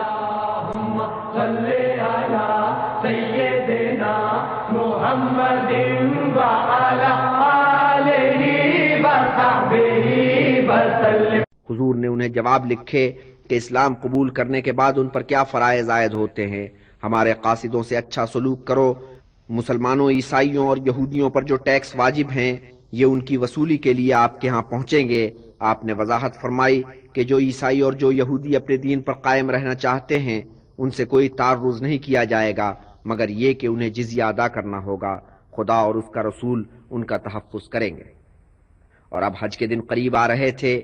اللهم صل على سيدنا محمد وعلى آلہ وصحبہ وسلم۔ حضور نے انہیں جواب لکھے کہ اسلام قبول کرنے کے بعد ان پر کیا فرائض عائد ہوتے ہیں۔ ہمارے قاصدوں سے اچھا سلوک کرو۔ مسلمانوں، عیسائیوں اور یہودیوں پر جو ٹیکس واجب ہیں یہ ان کی وصولی کے لیے آپ کے ہاں پہنچیں گے۔ آپ نے وضاحت فرمائی کہ جو عیسائی اور جو یہودی اپنے دین پر قائم رہنا چاہتے ہیں ان سے کوئی تعرض نہیں کیا جائے گا مگر یہ کہ انہیں جزیہ ادا کرنا ہوگا۔ خدا اور اس کا رسول ان کا تحفظ کریں گے۔ اور اب حج کے دن قریب آ رہے تھے۔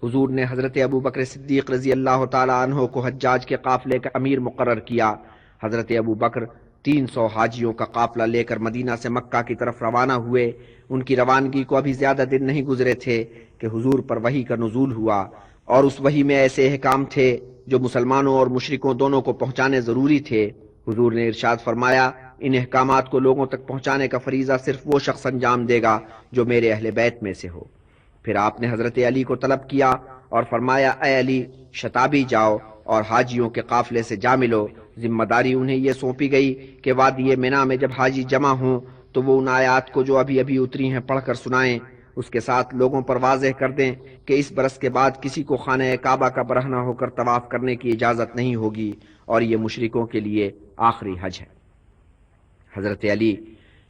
حضور نے حضرت ابو بکر صدیق رضی اللہ تعالی عنہ کو حجاج کے قافلے کا امیر مقرر کیا۔ حضرت ابو بکر 300 حاجیوں کا قافلہ لے کر مدینہ سے مکہ کی طرف روانہ ہوئے۔ ان کی روانگی کو ابھی زیادہ دن نہیں گزرے تھے کہ حضور پر وحی کا نزول ہوا، اور اس وحی میں ایسے احکام تھے جو مسلمانوں اور مشرکوں دونوں کو پہنچانے ضروری تھے۔ حضور نے ارشاد فرمایا، ان احکامات کو لوگوں تک پہنچانے کا فریضہ صرف وہ شخص انجام دے گا جو میرے اہل بیت میں سے ہو۔ پھر آپ نے حضرت علی کو طلب کیا اور فرمایا، اے علی، شتابی جاؤ اور حاجیوں کے قافلے سے جا ملو۔ ذمہ داری انہیں یہ سونپی گئی کہ وادی منی میں جب حاجی جمع ہوں تو وہ ان آیات کو جو ابھی ابھی اتری ہیں پڑھ کر سنائیں۔ اس کے ساتھ لوگوں پر واضح کر دیں کہ اس برس کے بعد کسی کو خانہ کعبہ کا برہنہ ہو کر طواف کرنے کی اجازت نہیں ہوگی اور یہ مشرکوں کے لیے آخری حج ہے۔ حضرت علی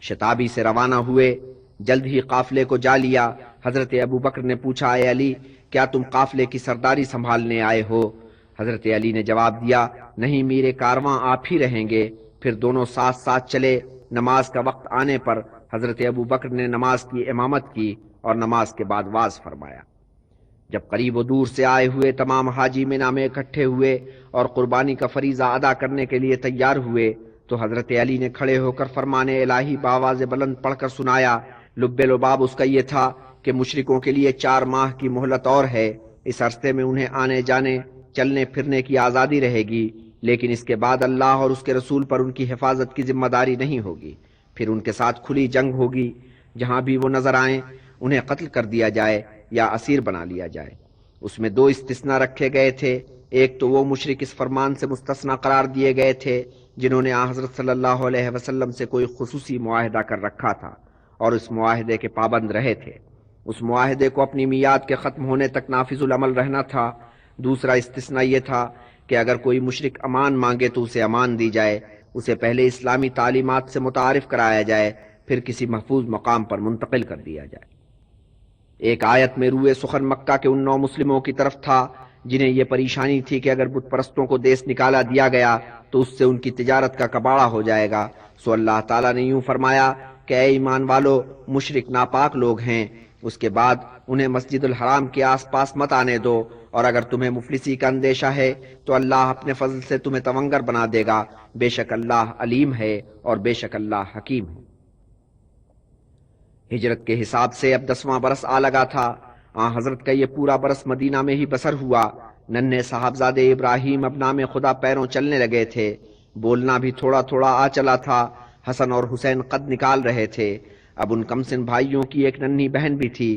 شتابی سے روانہ ہوئے، جلد ہی قافلے کو جا لیا۔ حضرت ابو بکر نے پوچھا، اے علی، کیا تم قافلے کی سرداری سنبھالنے آئے ہو؟ حضرت علی نے جواب دیا، نہیں، میرے کارواں آپ ہی رہیں گے۔ پھر دونوں ساتھ ساتھ چلے۔ نماز کا وقت آنے پر حضرت ابو بکر نے نماز کی امامت کی اور نماز کے بعد واز فرمایا۔ جب قریب و دور سے آئے ہوئے تمام حاجی منی میں اکٹھے ہوئے اور قربانی کا فریضہ ادا کرنے کے لیے تیار ہوئے تو حضرت علی نے کھڑے ہو کر فرمان الہی بآواز بلند پڑھ کر سنایا۔ لب لباب اس کا یہ تھا کہ مشرکوں کے لیے 4 ماہ کی مہلت اور ہے۔ اس عرصے میں انہیں آنے جانے، چلنے پھرنے کی آزادی رہے گی، لیکن اس کے بعد اللہ اور اس کے رسول پر ان کی حفاظت کی ذمہ داری نہیں ہوگی۔ پھر ان کے ساتھ کھلی جنگ ہوگی، جہاں بھی وہ نظر آئیں انہیں قتل کر دیا جائے یا اسیر بنا لیا جائے۔ اس میں 2 استثناء رکھے گئے تھے۔ ایک تو وہ مشرک اس فرمان سے مستثنی قرار دیے گئے تھے جنہوں نے حضرت صلی اللہ علیہ وسلم سے کوئی خصوصی معاہدہ کر رکھا تھا اور اس معاہدے کے پابند رہے تھے۔ اس معاہدے کو اپنی میعاد کے ختم ہونے تک نافذ العمل رہنا تھا۔ دوسرا استثناء یہ تھا کہ اگر کوئی مشرک امان مانگے تو اسے امان دی جائے، اسے پہلے اسلامی تعلیمات سے متعارف کرایا جائے، پھر کسی محفوظ مقام پر منتقل کر دیا جائے۔ ایک آیت میں روئے سخن مکہ کے ان 9 مسلموں کی طرف تھا جنہیں یہ پریشانی تھی کہ اگر بت پرستوں کو دیس نکالا دیا گیا تو اس سے ان کی تجارت کا کباڑہ ہو جائے گا۔ سو اللہ تعالیٰ نے یوں فرمایا کہ اے ایمان والو، مشرک ناپاک لوگ ہیں، اس کے بعد انہیں مسجد الحرام کے آس پاس مت آنے دو، اور اگر تمہیں مفلسی کا اندیشہ ہے تو اللہ اپنے فضل سے تمہیں تونگر بنا دے گا۔ بے شک اللہ علیم ہے اور بے شک اللہ حکیم ہے۔ ہجرت کے حساب سے اب 10واں برس آ لگا تھا۔ حضرت کا یہ پورا برس مدینہ میں ہی بسر ہوا۔ ننھے صاحبزادے ابراہیم اب نام خدا پیروں چلنے لگے تھے، بولنا بھی تھوڑا تھوڑا آ چلا تھا۔ حسن اور حسین قد نکال رہے تھے۔ اب ان کمسن بھائیوں کی ایک ننھی بہن بھی تھی،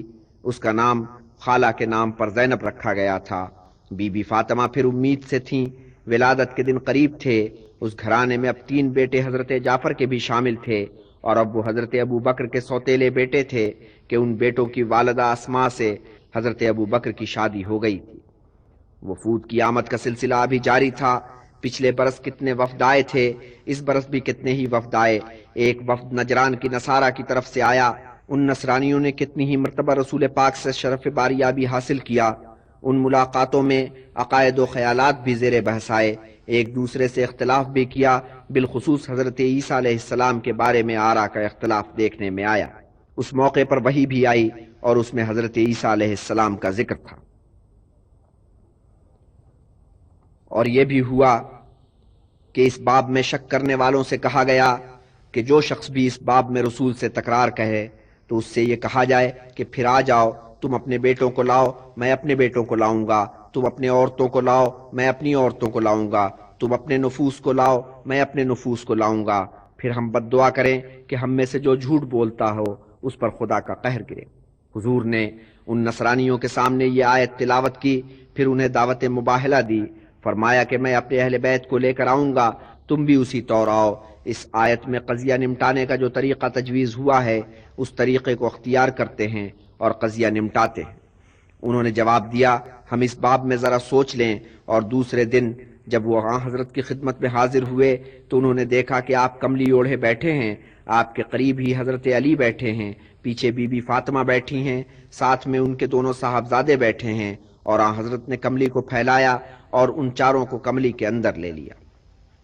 اس کا نام خالہ کے نام پر زینب رکھا گیا تھا۔ بی بی فاطمہ پھر امید سے تھیں، ولادت کے دن قریب تھے۔ اس گھرانے میں اب 3 بیٹے حضرت جعفر کے بھی شامل تھے، اور اب وہ حضرت ابو بکر کے سوتیلے بیٹے تھے کہ ان بیٹوں کی والدہ اسماء سے حضرت ابو بکر کی شادی ہو گئی تھی۔ وفود کی آمد کا سلسلہ ابھی جاری تھا۔ پچھلے برس کتنے وفد آئے تھے، اس برس بھی کتنے ہی وفد آئے۔ ایک وفد نجران کی نصارہ کی طرف سے آیا۔ ان نصرانیوں نے کتنی ہی مرتبہ رسول پاک سے شرف باریابی حاصل کیا۔ ان ملاقاتوں میں عقائد و خیالات بھی زیر بحث آئے، ایک دوسرے سے اختلاف بھی کیا، بالخصوص حضرت عیسیٰ علیہ السلام کے بارے میں آراء کا اختلاف دیکھنے میں آیا۔ اس موقع پر وحی بھی آئی اور اس میں حضرت عیسیٰ علیہ السلام کا ذکر تھا۔ اور یہ بھی ہوا کہ اس باب میں شک کرنے والوں سے کہا گیا کہ جو شخص بھی اس باب میں رسول سے تکرار کہے تو اس سے یہ کہا جائے کہ پھر آ جاؤ، تم اپنے بیٹوں کو لاؤ، میں اپنے بیٹوں کو لاؤں گا، تم اپنے عورتوں کو لاؤ، میں اپنی عورتوں کو لاؤں گا، تم اپنے نفوس کو لاؤ، میں اپنے نفوس کو لاؤں گا، پھر ہم بد دعا کریں کہ ہم میں سے جو جھوٹ بولتا ہو اس پر خدا کا قہر گرے۔ حضور نے ان نصرانیوں کے سامنے یہ آیت تلاوت کی، پھر انہیں دعوت مباہلہ دی۔ فرمایا کہ میں اپنے اہل بیت کو لے کر آؤں گا، تم بھی اسی طور آؤ۔ اس آیت میں قضیہ نمٹانے کا جو طریقہ تجویز ہوا ہے اس طریقے کو اختیار کرتے ہیں اور قضیہ نمٹاتے ہیں۔ انہوں نے جواب دیا، ہم اس باب میں ذرا سوچ لیں۔ اور دوسرے دن جب وہ حضرت کی خدمت میں حاضر ہوئے تو انہوں نے دیکھا کہ آپ کملی اوڑھے بیٹھے ہیں، آپ کے قریب ہی حضرت علی بیٹھے ہیں، پیچھے بی بی فاطمہ بیٹھی ہیں، ساتھ میں ان کے دونوں صاحبزادے بیٹھے ہیں، اور حضرت نے کملی کو پھیلایا اور ان چاروں کو کملی کے اندر لے لیا۔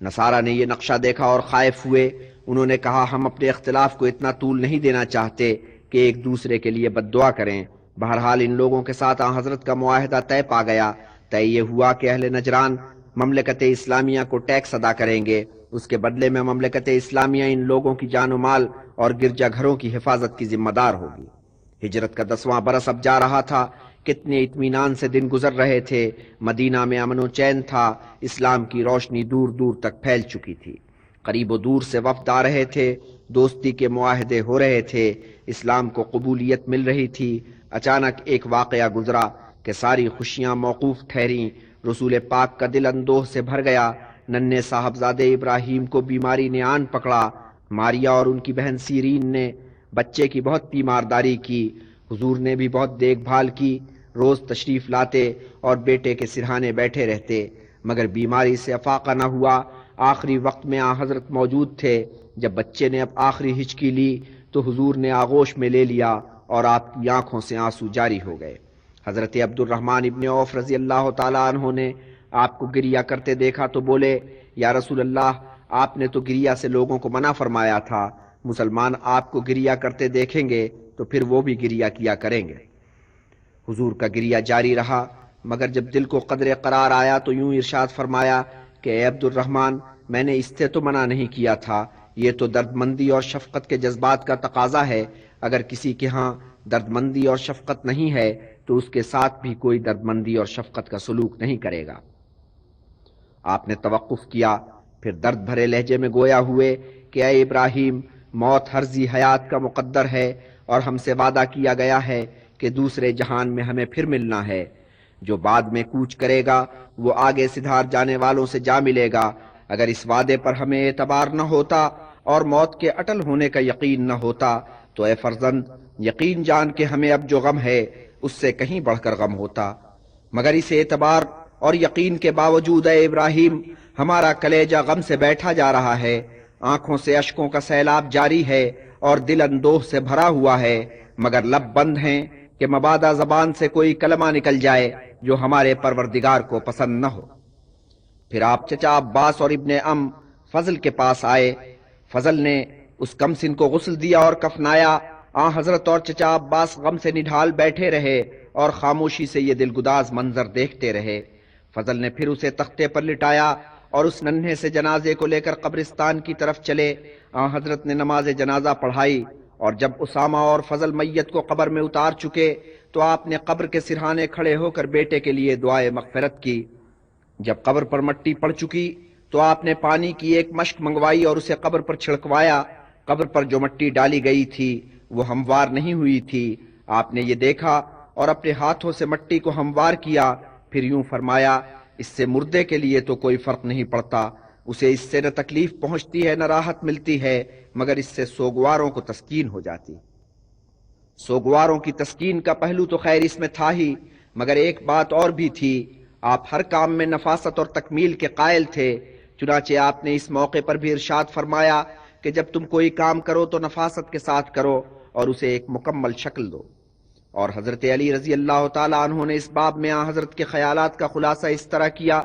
نصارہ نے یہ نقشہ دیکھا اور خائف ہوئے۔ انہوں نے کہا، ہم اپنے اختلاف کو اتنا طول نہیں دینا چاہتے کہ ایک دوسرے کے لیے بد دعا کریں۔ بہرحال ان لوگوں کے ساتھ حضرت کا معاہدہ طے پا گیا۔ طے یہ ہوا کہ اہل نجران مملکت اسلامیہ کو ٹیکس ادا کریں گے، اس کے بدلے میں مملکت اسلامیہ ان لوگوں کی جان و مال اور گرجا گھروں کی حفاظت کی ذمہ دار ہوگی۔ ہجرت کا 10واں برس اب جا رہا تھا۔ کتنے اطمینان سے دن گزر رہے تھے۔ مدینہ میں امن و چین تھا، اسلام کی روشنی دور دور تک پھیل چکی تھی، قریب و دور سے وفد آ رہے تھے، دوستی کے معاہدے ہو رہے تھے، اسلام کو قبولیت مل رہی تھی۔ اچانک ایک واقعہ گزرا کہ ساری خوشیاں موقوف ٹھہریں۔ رسول پاک کا دل اندوہ سے بھر گیا۔ ننھے صاحبزادے ابراہیم کو بیماری نے آن پکڑا۔ ماریا اور ان کی بہن سیرین نے بچے کی بہت تیمارداری کی۔ حضور نے بھی بہت دیکھ بھال کی، روز تشریف لاتے اور بیٹے کے سرہانے بیٹھے رہتے، مگر بیماری سے افاقہ نہ ہوا۔ آخری وقت میں حضرت موجود تھے۔ جب بچے نے اب آخری ہچکی لی تو حضور نے آغوش میں لے لیا اور آپ کی آنکھوں سے آنسو جاری ہو گئے۔ حضرت عبد الرحمن ابن عوف رضی اللہ تعالیٰ عنہ نے آپ کو گریا کرتے دیکھا تو بولے، یا رسول اللہ، آپ نے تو گریا سے لوگوں کو منع فرمایا تھا، مسلمان آپ کو گریا کرتے دیکھیں گے تو پھر وہ بھی گریا کیا کریں گے۔ حضور کا گریا جاری رہا، مگر جب دل کو قدر قرار آیا تو یوں ارشاد فرمایا کہ اے عبد الرحمن، میں نے اس سے تو منع نہیں کیا تھا، یہ تو درد مندی اور شفقت کے جذبات کا تقاضا ہے۔ اگر کسی کے ہاں درد مندی اور شفقت نہیں ہے تو اس کے ساتھ بھی کوئی درد مندی اور شفقت کا سلوک نہیں کرے گا۔ آپ نے توقف کیا، پھر درد بھرے لہجے میں گویا ہوئے کہ اے ابراہیم، موت ہر ذی حیات کا مقدر ہے اور ہم سے وعدہ کیا گیا ہے کہ دوسرے جہان میں ہمیں پھر ملنا ہے۔ جو بعد میں کوچ کرے گا وہ آگے سدھار جانے والوں سے جا ملے گا۔ اگر اس وعدے پر ہمیں اعتبار نہ ہوتا اور موت کے اٹل ہونے کا یقین نہ ہوتا تو اے فرزند، یقین جان کہ ہمیں اب جو غم ہے اس سے کہیں بڑھ کر غم ہوتا، مگر اس اعتبار اور یقین کے باوجود اے ابراہیم، ہمارا کلیجہ غم سے بیٹھا جا رہا ہے، آنکھوں سے اشکوں کا سیلاب جاری ہے اور دل اندوہ سے بھرا ہوا ہے، مگر لب بند ہیں کہ مبادا زبان سے کوئی کلمہ نکل جائے جو ہمارے پروردگار کو پسند نہ ہو۔ پھر آپ چچا عباس اور ابن ام فضل کے پاس آئے۔ فضل نے اس کمسن کو غسل دیا اور کفنایا۔ حضرت اور چچا عباس غم سے نڈھال بیٹھے رہے اور خاموشی سے یہ دلگداز منظر دیکھتے رہے۔ فضل نے پھر اسے تختے پر لٹایا اور اس ننھے سے جنازے کو لے کر قبرستان کی طرف چلے۔ حضرت نے نماز جنازہ پڑھائی اور جب اسامہ اور فضل میت کو قبر میں اتار چکے تو آپ نے قبر کے سرہانے کھڑے ہو کر بیٹے کے لیے دعائے مغفرت کی۔ جب قبر پر مٹی پڑ چکی تو آپ نے پانی کی ایک مشک منگوائی اور اسے قبر پر چھڑکوایا۔ قبر پر جو مٹی ڈالی گئی تھی وہ ہموار نہیں ہوئی تھی۔ آپ نے یہ دیکھا اور اپنے ہاتھوں سے مٹی کو ہموار کیا، پھر یوں فرمایا، اس سے مردے کے لیے تو کوئی فرق نہیں پڑتا، اسے اس سے نہ تکلیف پہنچتی ہے نہ راحت ملتی ہے، مگر اس سے سوگواروں کو تسکین ہو جاتی۔ سوگواروں کی تسکین کا پہلو تو خیر اس میں تھا ہی، مگر ایک بات اور بھی تھی، آپ ہر کام میں نفاست اور تکمیل کے قائل تھے۔ چنانچہ آپ نے اس موقع پر بھی ارشاد فرمایا کہ جب تم کوئی کام کرو تو نفاست کے ساتھ کرو اور اسے ایک مکمل شکل دو۔ اور حضرت علی رضی اللہ تعالیٰ عنہ نے اس باب میں حضرت کے خیالات کا خلاصہ اس طرح کیا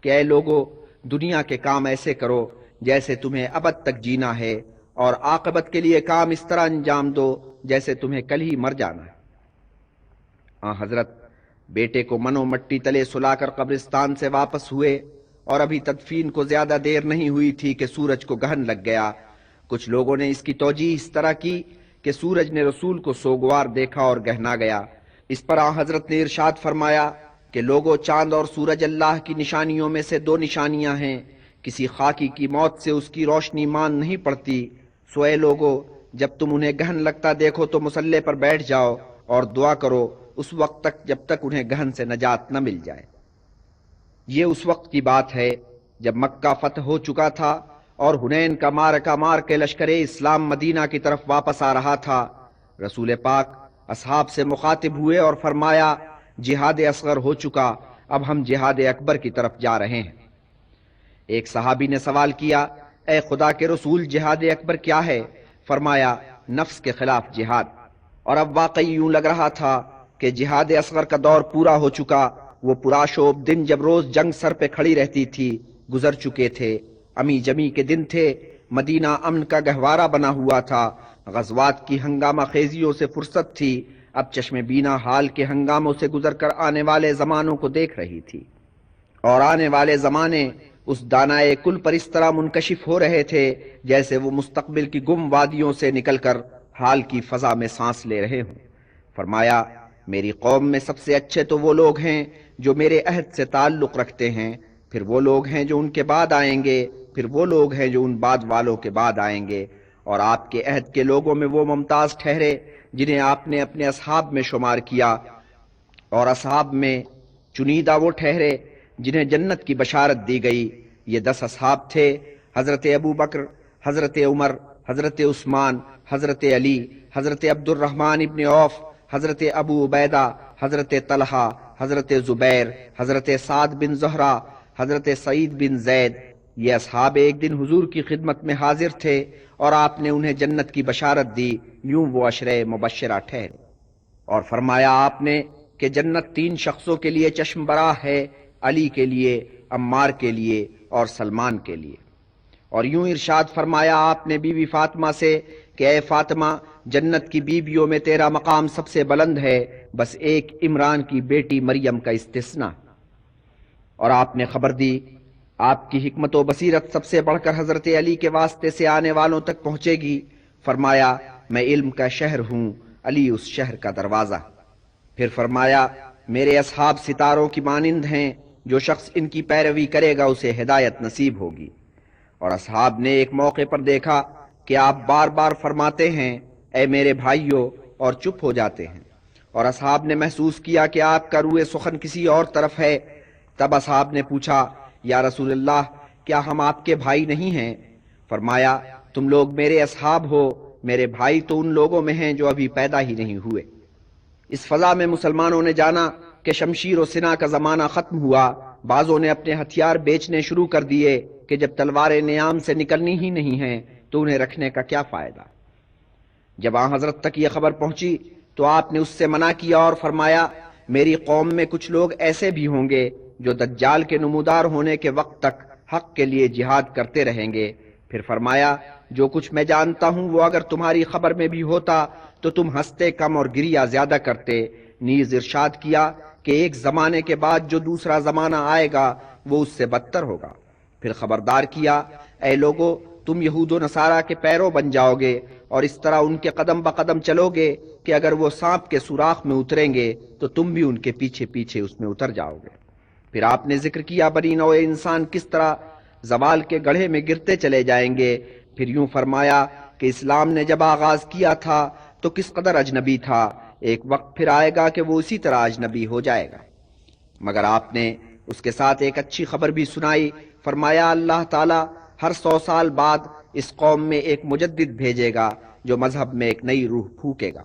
کہ اے لوگو، دنیا کے کام ایسے کرو جیسے تمہیں ابد تک جینا ہے، اور عاقبت کے لیے کام اس طرح انجام دو جیسے تمہیں کل ہی مر جانا ہے۔ حضرت بیٹے کو منو مٹی تلے سلا کر قبرستان سے واپس ہوئے اور ابھی تدفین کو زیادہ دیر نہیں ہوئی تھی کہ سورج کو گہن لگ گیا۔ کچھ لوگوں نے اس کی توجیہ اس طرح کی کہ سورج نے رسول کو سوگوار دیکھا اور گہنا گیا۔ اس پر حضرت نے ارشاد فرمایا کہ لوگوں، چاند اور سورج اللہ کی نشانیوں میں سے دو نشانیاں ہیں، کسی خاکی کی موت سے اس کی روشنی مان نہیں پڑتی، سو اے لوگوں، جب تم انہیں گہن لگتا دیکھو تو مصلے پر بیٹھ جاؤ اور دعا کرو اس وقت تک جب تک انہیں گہن سے نجات نہ مل جائے۔ یہ اس وقت کی بات ہے جب مکہ فتح ہو چکا تھا اور حنین کا معرکہ مار کے لشکر اسلام مدینہ کی طرف واپس آ رہا تھا۔ رسول پاک اصحاب سے مخاطب ہوئے اور فرمایا، جہاد اصغر ہو چکا، اب ہم جہاد اکبر کی طرف جا رہے ہیں۔ ایک صحابی نے سوال کیا، اے خدا کے رسول، جہاد اکبر کیا ہے؟ فرمایا، نفس کے خلاف جہاد۔ اور اب واقعی یوں لگ رہا تھا کہ جہاد اصغر کا دور پورا ہو چکا۔ وہ پراشوب دن جب روز جنگ سر پہ کھڑی رہتی تھی گزر چکے تھے۔ امی جمی کے دن تھے، مدینہ امن کا گہوارہ بنا ہوا تھا، غزوات کی ہنگامہ خیزیوں سے فرصت تھی، اب چشم بینا حال کے ہنگاموں سے گزر کر آنے والے زمانوں کو دیکھ رہی تھی، اور آنے والے زمانے اس دانائے کل پر اس طرح منکشف ہو رہے تھے جیسے وہ مستقبل کی گم وادیوں سے نکل کر حال کی فضا میں سانس لے رہے ہوں۔ فرمایا، میری قوم میں سب سے اچھے تو وہ لوگ ہیں جو میرے عہد سے تعلق رکھتے ہیں، پھر وہ لوگ ہیں جو ان کے بعد آئیں گے، پھر وہ لوگ ہیں جو ان بعد والوں کے بعد آئیں گے، اور آپ کے عہد کے لوگوں میں وہ ممتاز ٹھہرے جنہیں آپ نے اپنے اصحاب میں شمار کیا، اور اصحاب میں چنیدہ وہ ٹھہرے جنہیں جنت کی بشارت دی گئی۔ یہ 10 اصحاب تھے، حضرت ابو بکر، حضرت عمر، حضرت عثمان، حضرت علی، حضرت عبد الرحمن ابن عوف، حضرت ابو عبیدہ، حضرت طلحہ، حضرت زبیر، حضرت سعد بن زہرہ، حضرت سعید بن زید۔ یہ اصحاب ایک دن حضور کی خدمت میں حاضر تھے اور آپ نے انہیں جنت کی بشارت دی، یوں وہ عشرہ مبشرہ ٹھہرے۔ اور فرمایا آپ نے کہ جنت 3 شخصوں کے لیے چشم براہ ہے، علی کے لیے، عمار کے لیے اور سلمان کے لیے۔ اور یوں ارشاد فرمایا آپ نے بی بی فاطمہ سے کہ اے فاطمہ، جنت کی بیویوں میں تیرا مقام سب سے بلند ہے، بس ایک عمران کی بیٹی مریم کا استثناء۔ اور آپ نے خبر دی، آپ کی حکمت و بصیرت سب سے بڑھ کر حضرت علی کے واسطے سے آنے والوں تک پہنچے گی۔ فرمایا، میں علم کا شہر ہوں، علی اس شہر کا دروازہ۔ پھر فرمایا، میرے اصحاب ستاروں کی مانند ہیں، جو شخص ان کی پیروی کرے گا اسے ہدایت نصیب ہوگی۔ اور اصحاب نے ایک موقع پر دیکھا کہ آپ بار بار فرماتے ہیں، اے میرے بھائیو، اور چپ ہو جاتے ہیں، اور اصحاب نے محسوس کیا کہ آپ کا روئے سخن کسی اور طرف ہے۔ تب اصحاب نے پوچھا، یا رسول اللہ، کیا ہم آپ کے بھائی نہیں ہیں؟ فرمایا، تم لوگ میرے اصحاب ہو، میرے بھائی تو ان لوگوں میں ہیں جو ابھی پیدا ہی نہیں ہوئے۔ اس فضا میں مسلمانوں نے جانا کہ شمشیر و سنا کا زمانہ ختم ہوا۔ بعضوں نے اپنے ہتھیار بیچنے شروع کر دیے کہ جب تلواریں نیام سے نکلنی ہی نہیں ہیں تو انہیں رکھنے کا کیا فائدہ۔ جب آن حضرت تک یہ خبر پہنچی تو آپ نے اس سے منع کیا اور فرمایا، میری قوم میں کچھ لوگ ایسے بھی ہوں گے جو دجال کے نمودار ہونے کے وقت تک حق کے لیے جہاد کرتے رہیں گے۔ پھر فرمایا، جو کچھ میں جانتا ہوں وہ اگر تمہاری خبر میں بھی ہوتا تو تم ہنستے کم اور گریہ زیادہ کرتے۔ نیز ارشاد کیا کہ ایک زمانے کے بعد جو دوسرا زمانہ آئے گا وہ اس سے بدتر ہوگا۔ پھر خبردار کیا، اے لوگو، تم یہود و نصارہ کے پیرو بن جاؤ گے اور اس طرح ان کے قدم بقدم چلو گے کہ اگر وہ سانپ کے سوراخ میں اتریں گے تو تم بھی ان کے پیچھے پیچھے اس میں اتر جاؤ گے۔ پھر آپ نے ذکر کیا بنی نوع انسان کس طرح زوال کے گڑھے میں گرتے چلے جائیں گے۔ پھر یوں فرمایا کہ اسلام نے جب آغاز کیا تھا تو کس قدر اجنبی تھا، ایک وقت پھر آئے گا کہ وہ اسی طرح اجنبی ہو جائے گا۔ مگر آپ نے اس کے ساتھ ایک اچھی خبر بھی سنائی۔ فرمایا، اللہ تعالیٰ ہر 100 سال بعد اس قوم میں ایک مجدد بھیجے گا جو مذہب میں ایک نئی روح پھونکے گا۔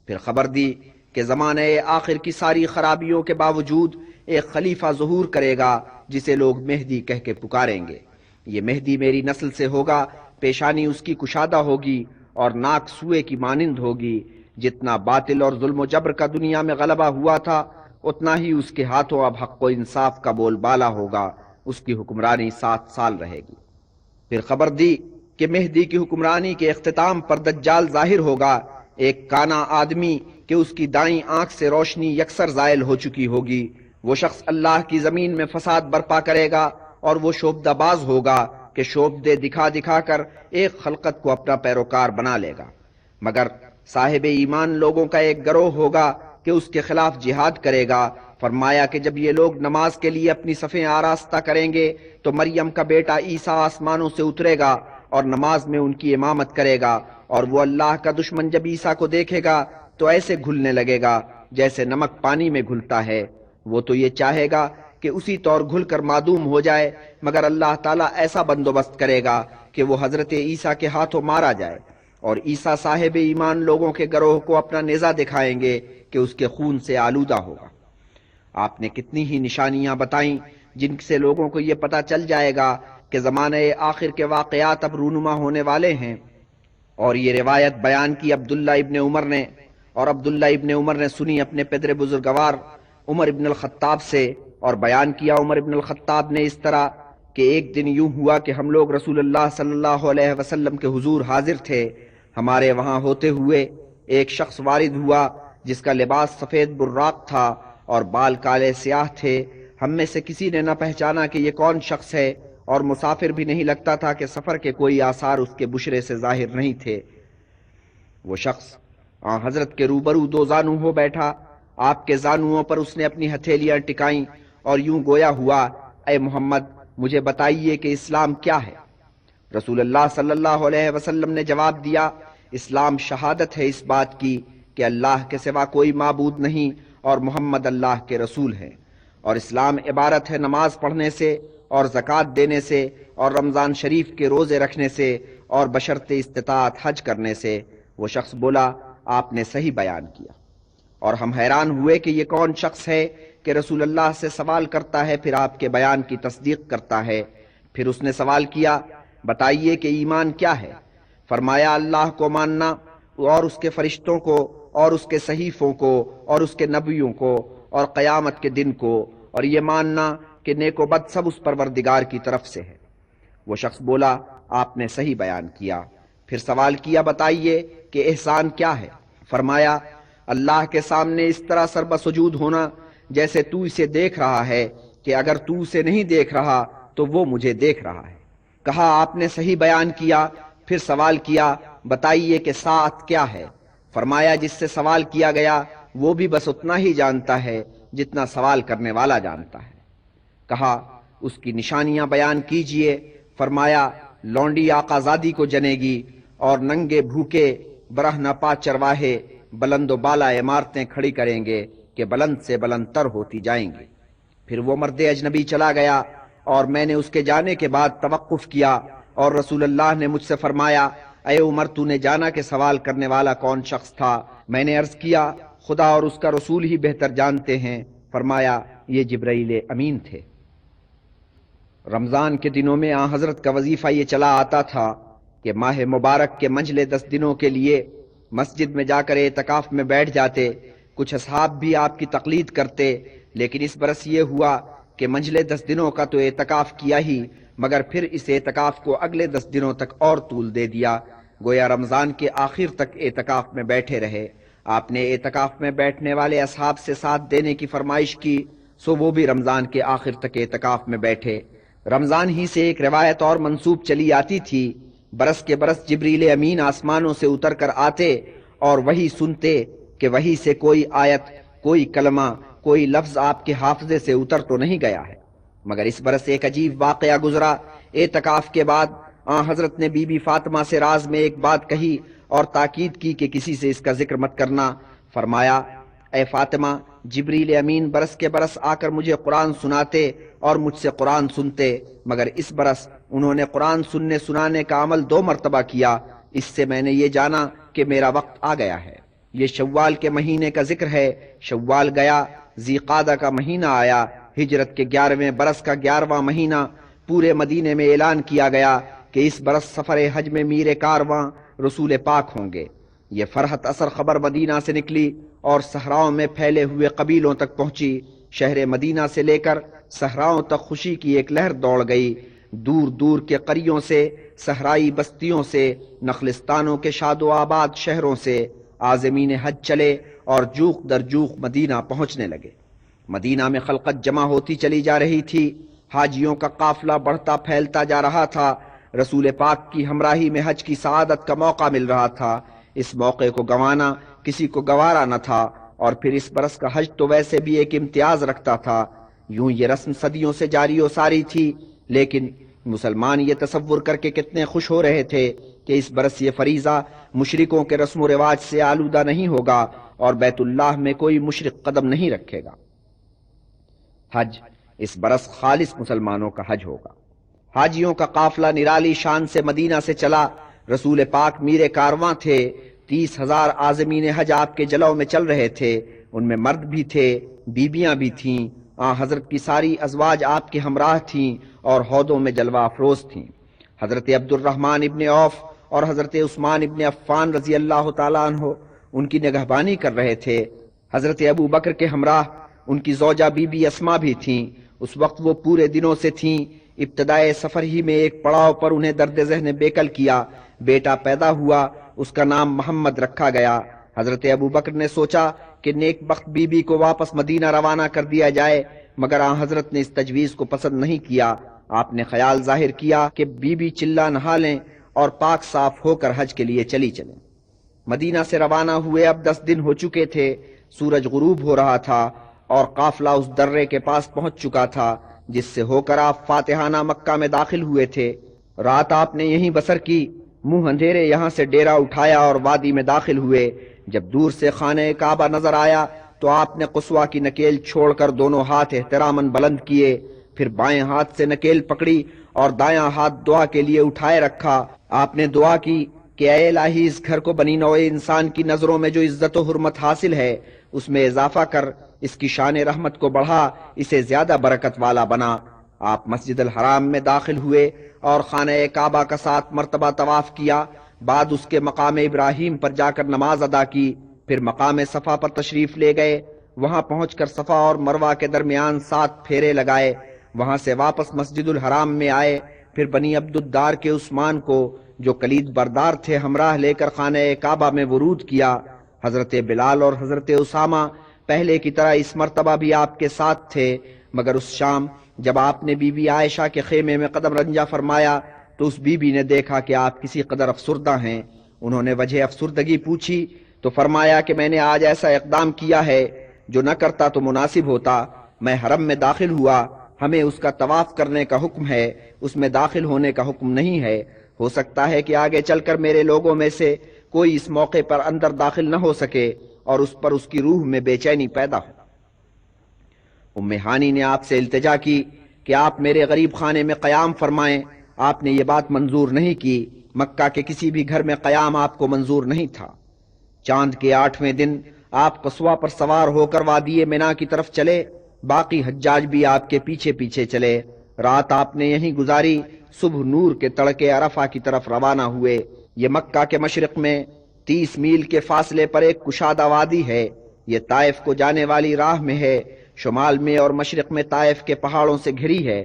پھر خبر دی کہ زمانہ آخر کی ساری خرابیوں کے باوجود ایک خلیفہ ظہور کرے گا جسے لوگ مہدی کہہ کے پکاریں گے۔ یہ مہدی میری نسل سے ہوگا، پیشانی اس کی کشادہ ہوگی اور ناک سوئے کی مانند ہوگی۔ جتنا باطل اور ظلم و جبر کا دنیا میں غلبہ ہوا تھا اتنا ہی اس کے ہاتھوں اب حق و انصاف کا بول بالا ہوگا۔ اس کی حکمرانی 7 سال رہے گی۔ پھر خبر دی کہ مہدی کی حکمرانی کے اختتام پر دجال ظاہر ہوگا، ایک کانا آدمی کہ اس کی دائیں آنکھ سے روشنی یکسر زائل ہو چکی ہوگی۔ وہ شخص اللہ کی زمین میں فساد برپا کرے گا اور وہ شوبدہ باز ہوگا کہ شوبدے دکھا دکھا کر ایک خلقت کو اپنا پیروکار بنا لے گا۔ مگر صاحب ایمان لوگوں کا ایک گروہ ہوگا کہ اس کے خلاف جہاد کرے گا۔ فرمایا کہ جب یہ لوگ نماز کے لیے اپنی صفیں آراستہ کریں گے تو مریم کا بیٹا عیسیٰ آسمانوں سے اترے گا اور نماز میں ان کی امامت کرے گا، اور وہ اللہ کا دشمن جب عیسیٰ کو دیکھے گا تو ایسے گھلنے لگے گا جیسے نمک پانی میں گھلتا ہے۔ وہ تو یہ چاہے گا کہ اسی طور گھل کر معدوم ہو جائے، مگر اللہ تعالیٰ ایسا بندوبست کرے گا کہ وہ حضرت عیسیٰ کے ہاتھوں مارا جائے، اور عیسیٰ صاحب ایمان لوگوں کے گروہ کو اپنا نیزہ دکھائیں گے کہ اس کے خون سے آلودہ ہوگا۔ آپ نے کتنی ہی نشانیاں بتائیں جن سے لوگوں کو یہ پتہ چل جائے گا کہ زمانہ آخر کے واقعات اب رونما ہونے والے ہیں۔ اور یہ روایت بیان کی عبداللہ ابن عمر نے، اور عبداللہ ابن عمر نے سنی اپنے پدر بزرگوار عمر ابن الخطاب سے، اور بیان کیا عمر ابن الخطاب نے اس طرح کہ ایک دن یوں ہوا کہ ہم لوگ رسول اللہ صلی اللہ علیہ وسلم کے حضور حاضر تھے۔ ہمارے وہاں ہوتے ہوئے ایک شخص وارد ہوا جس کا لباس سفید براق تھا اور بال کالے سیاہ تھے۔ ہم میں سے کسی نے نہ پہچانا کہ یہ کون شخص ہے، اور مسافر بھی نہیں لگتا تھا کہ سفر کے کوئی آثار اس کے بشرے سے ظاہر نہیں تھے۔ وہ شخص حضرت کے روبرو دو زانو ہو بیٹھا، آپ کے زانوؤں پر اس نے اپنی ہتھیلیاں ٹکائیں اور یوں گویا ہوا، اے محمد مجھے بتائیے کہ اسلام کیا ہے؟ رسول اللہ صلی اللہ علیہ وسلم نے جواب دیا، اسلام شہادت ہے اس بات کی کہ اللہ کے سوا کوئی معبود نہیں اور محمد اللہ کے رسول ہیں، اور اسلام عبارت ہے نماز پڑھنے سے اور زکوٰۃ دینے سے اور رمضان شریف کے روزے رکھنے سے اور بشرط استطاعت حج کرنے سے۔ وہ شخص بولا، آپ نے صحیح بیان کیا۔ اور ہم حیران ہوئے کہ یہ کون شخص ہے کہ رسول اللہ سے سوال کرتا ہے پھر آپ کے بیان کی تصدیق کرتا ہے۔ پھر اس نے سوال کیا، بتائیے کہ ایمان کیا ہے؟ فرمایا، اللہ کو ماننا اور اس کے فرشتوں کو اور اس کے صحیفوں کو اور اس کے نبیوں کو اور قیامت کے دن کو، اور یہ ماننا کہ نیک و بد سب اس پروردگار کی طرف سے ہے۔ وہ شخص بولا، آپ نے صحیح بیان کیا۔ پھر سوال کیا، بتائیے کہ احسان کیا ہے؟ فرمایا، اللہ کے سامنے اس طرح سربسجود ہونا جیسے تو اسے دیکھ رہا ہے کہ اگر تو اسے نہیں دیکھ رہا تو وہ مجھے دیکھ رہا ہے۔ کہا، آپ نے صحیح بیان کیا۔ پھر سوال کیا، بتائیے کہ ساعت کیا ہے؟ فرمایا، جس سے سوال کیا گیا وہ بھی بس اتنا ہی جانتا ہے جتنا سوال کرنے والا جانتا ہے۔ کہا، اس کی نشانیاں بیان کیجئے۔ فرمایا، لونڈی آقا زادی کو جنے گی اور ننگے بھوکے برہ نہ پا چرواہے بلند و بالا عمارتیں کھڑی کریں گے کہ بلند سے بلند تر ہوتی جائیں گی۔ پھر وہ مرد اجنبی چلا گیا اور میں نے اس کے جانے کے بعد توقف کیا، اور رسول اللہ نے مجھ سے فرمایا، اے عمر تو نے جانا کہ سوال کرنے والا کون شخص تھا؟ میں نے عرض کیا، خدا اور اس کا رسول ہی بہتر جانتے ہیں۔ فرمایا، یہ جبرائیل امین تھے۔ رمضان کے دنوں میں حضرت کا وظیفہ یہ چلا آتا تھا کہ ماہ مبارک کے منجلے 10 دنوں کے لیے مسجد میں جا کر اعتکاف میں بیٹھ جاتے۔ کچھ اصحاب بھی آپ کی تقلید کرتے، لیکن اس برس یہ ہوا کہ منجلے 10 دنوں کا تو اعتکاف کیا ہی، مگر پھر اس اعتکاف کو اگلے 10 دنوں تک اور طول دے دیا، گویا رمضان کے آخر تک اعتکاف میں بیٹھے رہے۔ آپ نے اعتکاف میں بیٹھنے والے اصحاب سے ساتھ دینے کی فرمائش کی، سو وہ بھی رمضان کے آخر تک اعتکاف میں بیٹھے۔ رمضان ہی سے ایک روایت اور منسوب چلی آتی تھی، برس کے برس جبریل امین آسمانوں سے اتر کر آتے اور وہی سنتے کہ وہی سے کوئی آیت، کوئی کلمہ، کوئی لفظ آپ کے حافظے سے اتر تو نہیں گیا ہے۔ مگر اس برس ایک عجیب واقعہ گزرا۔ اعتکاف کے بعد حضرت نے بی بی فاطمہ سے راز میں ایک بات کہی اور تاکید کی کہ کسی سے اس کا ذکر مت کرنا۔ فرمایا، اے فاطمہ، جبریل امین برس کے برس آ کر مجھے قرآن سناتے اور مجھ سے قرآن سنتے، مگر اس برس انہوں نے قرآن سننے سنانے کا عمل 2 مرتبہ کیا۔ اس سے میں نے یہ جانا کہ میرا وقت آ گیا ہے۔ یہ شوال کے مہینے کا ذکر ہے۔ شوال گیا، ذی قعدہ کا مہینہ آیا، ہجرت کے 11ویں برس کا 11واں مہینہ۔ پورے مدینے میں اعلان کیا گیا کہ اس برس سفر حج میں میر کارواں رسول پاک ہوں گے۔ یہ فرحت اثر خبر مدینہ سے نکلی اور صحراؤں میں پھیلے ہوئے قبیلوں تک پہنچی۔ شہر مدینہ سے لے کر صحراؤں تک خوشی کی ایک لہر دوڑ گئی۔ دور دور کے قریوں سے، صحرائی بستیوں سے، نخلستانوں کے شاد و آباد شہروں سے عازمین حج چلے اور جوق در جوق مدینہ پہنچنے لگے۔ مدینہ میں خلقت جمع ہوتی چلی جا رہی تھی، حاجیوں کا قافلہ بڑھتا پھیلتا جا رہا تھا۔ رسول پاک کی ہمراہی میں حج کی سعادت کا موقع مل رہا تھا۔ اس موقع کو گنوانا کسی کو گوارا نہ تھا، اور پھر اس برس کا حج تو ویسے بھی ایک امتیاز رکھتا تھا۔ یوں یہ رسم صدیوں سے جاری و ساری تھی، لیکن مسلمان یہ تصور کر کے کتنے خوش ہو رہے تھے کہ اس برس یہ فریضہ مشرکوں کے رسم و رواج سے آلودہ نہیں ہوگا اور بیت اللہ میں کوئی مشرک قدم نہیں رکھے گا۔ حج اس برس خالص مسلمانوں کا حج ہوگا۔ حاجیوں کا قافلہ نرالی شان سے مدینہ سے چلا۔ رسول پاک میر کارواں تھے۔ 30,000 عازمین حج آپ کے جلو میں چل رہے تھے، ان میں مرد بھی تھے، بیبیاں بھی تھیں۔ حضرت کی ساری ازواج آپ کے ہمراہ تھیں اور ہودوں میں جلوہ افروز تھیں۔ حضرت عبد الرحمن ابن عوف اور حضرت عثمان ابن عفان رضی اللہ تعالیٰ عنہ ان کی نگہبانی کر رہے تھے۔ حضرت ابو بکر کے ہمراہ ان کی زوجہ بی بی اسما بھی تھیں۔ اس وقت وہ پورے دنوں سے تھیں۔ ابتدائے سفر ہی میں ایک پڑاؤ پر انہیں درد ذہن بیکل کیا، بیٹا پیدا ہوا، اس کا نام محمد رکھا گیا۔ حضرت ابو بکر نے سوچا کہ نیک بخت بی بی کو واپس مدینہ روانہ کر دیا جائے، مگر حضرت نے اس تجویز کو پسند نہیں کیا۔ آپ نے خیال ظاہر کیا کہ بی بی چلہ نہا لیں اور پاک صاف ہو کر حج کے لیے چلی چلیں۔ مدینہ سے روانہ ہوئے اب 10 دن ہو چکے تھے۔ سورج غروب ہو رہا تھا اور قافلہ اس درے کے پاس پہنچ چکا تھا جس سے ہو کر آپ فاتحانہ مکہ میں داخل ہوئے تھے۔ رات آپ نے یہیں بسر کی، منہ اندھیرے یہاں سے ڈیرا اٹھایا اور وادی میں داخل ہوئے۔ جب دور سے خانہ کعبہ نظر آیا تو آپ نے قصوہ کی نکیل چھوڑ کر دونوں ہاتھ احتراماً بلند کیے، پھر بائیں ہاتھ سے نکیل پکڑی اور دایاں ہاتھ دعا کے لیے اٹھائے رکھا۔ آپ نے دعا کی کہ اے الہی، اس گھر کو بنی نوع انسان کی نظروں میں جو عزت و حرمت حاصل ہے اس میں اضافہ کر، اس کی شان رحمت کو بڑھا، اسے زیادہ برکت والا بنا۔ آپ مسجد الحرام میں داخل ہوئے اور خانہ کعبہ کا 7 مرتبہ طواف کیا، بعد اس کے مقام ابراہیم پر جا کر نماز ادا کی، پھر مقام صفا پر تشریف لے گئے۔ وہاں پہنچ کر صفا اور مروہ کے درمیان 7 پھیرے لگائے، وہاں سے واپس مسجد الحرام میں آئے، پھر بنی عبد الدار کے عثمان کو جو کلید بردار تھے ہمراہ لے کر خانہ کعبہ میں ورود کیا۔ حضرت بلال اور حضرت اسامہ پہلے کی طرح اس مرتبہ بھی آپ کے ساتھ تھے، مگر اس شام جب آپ نے بی بی عائشہ کے خیمے میں قدم رنجہ فرمایا تو اس بی بی نے دیکھا کہ آپ کسی قدر افسردہ ہیں۔ انہوں نے وجہ افسردگی پوچھی تو فرمایا کہ میں نے آج ایسا اقدام کیا ہے جو نہ کرتا تو مناسب ہوتا۔ میں حرم میں داخل ہوا، ہمیں اس کا طواف کرنے کا حکم ہے، اس میں داخل ہونے کا حکم نہیں ہے۔ ہو سکتا ہے کہ آگے چل کر میرے لوگوں میں سے کوئی اس موقع پر اندر داخل نہ ہو سکے اور اس پر اس کی روح میں بے چینی پیدا ہو۔ ام ہانی نے آپ سے التجا کی کہ آپ میرے غریب خانے میں قیام فرمائیں۔ آپ نے یہ بات منظور نہیں کی۔ مکہ کے کسی بھی گھر میں قیام آپ کو منظور نہیں تھا۔ چاند کے 8ویں دن آپ قصوہ پر سوار ہو کر وادی منا کی طرف چلے، باقی حجاج بھی آپ کے پیچھے پیچھے چلے۔ رات آپ نے یہیں گزاری، صبح نور کے تڑکے عرفہ کی طرف روانہ ہوئے۔ یہ مکہ کے مشرق میں 30 میل کے فاصلے پر ایک کشادہ وادی ہے۔ یہ طائف کو جانے والی راہ میں ہے، شمال میں اور مشرق میں طائف کے پہاڑوں سے گھری ہے،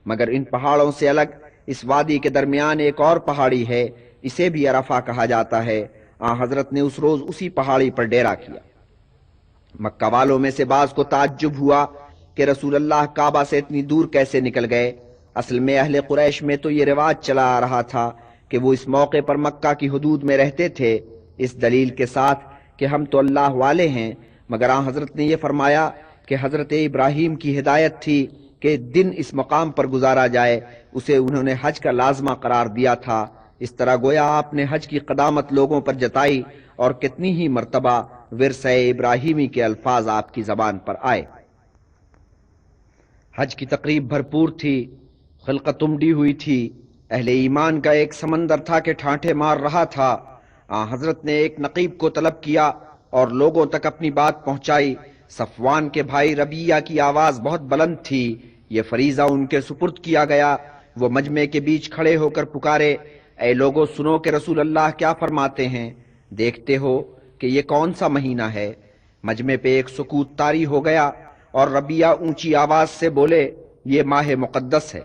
مگر ان پہاڑوں سے الگ اس وادی کے درمیان ایک اور پہاڑی ہے، اسے بھی عرفہ کہا جاتا ہے۔ حضرت نے اس روز اسی پہاڑی پر ڈیرا کیا۔ مکہ والوں میں سے بعض کو تعجب ہوا کہ رسول اللہ کعبہ سے اتنی دور کیسے نکل گئے۔ اصل میں اہل قریش میں تو یہ رواج چلا آ رہا تھا کہ وہ اس موقع پر مکہ کی حدود میں رہتے تھے، اس دلیل کے ساتھ کہ ہم تو اللہ والے ہیں، مگر حضرت نے یہ فرمایا کہ حضرت ابراہیم کی ہدایت تھی کہ دن اس مقام پر گزارا جائے، اسے انہوں نے حج کا لازمہ قرار دیا تھا۔ اس طرح گویا آپ نے حج کی قدامت لوگوں پر جتائی اور کتنی ہی مرتبہ ورثہ ابراہیمی کے الفاظ آپ کی زبان پر آئے۔ حج کی تقریب بھرپور تھی، خلقت امڈی ہوئی تھی، اہل ایمان کا ایک سمندر تھا کہ ٹھانٹے مار رہا تھا۔ حضرت نے ایک نقیب کو طلب کیا اور لوگوں تک اپنی بات پہنچائی۔ صفوان کے بھائی ربیہ کی آواز بہت بلند تھی، یہ فریضہ ان کے سپرد کیا گیا۔ وہ مجمع کے بیچ کھڑے ہو کر پکارے، اے لوگوں سنو کہ رسول اللہ کیا فرماتے ہیں۔ دیکھتے ہو کہ یہ کون سا مہینہ ہے؟ مجمع پہ ایک سکوت طاری ہو گیا اور ربیہ اونچی آواز سے بولے، یہ ماہ مقدس ہے۔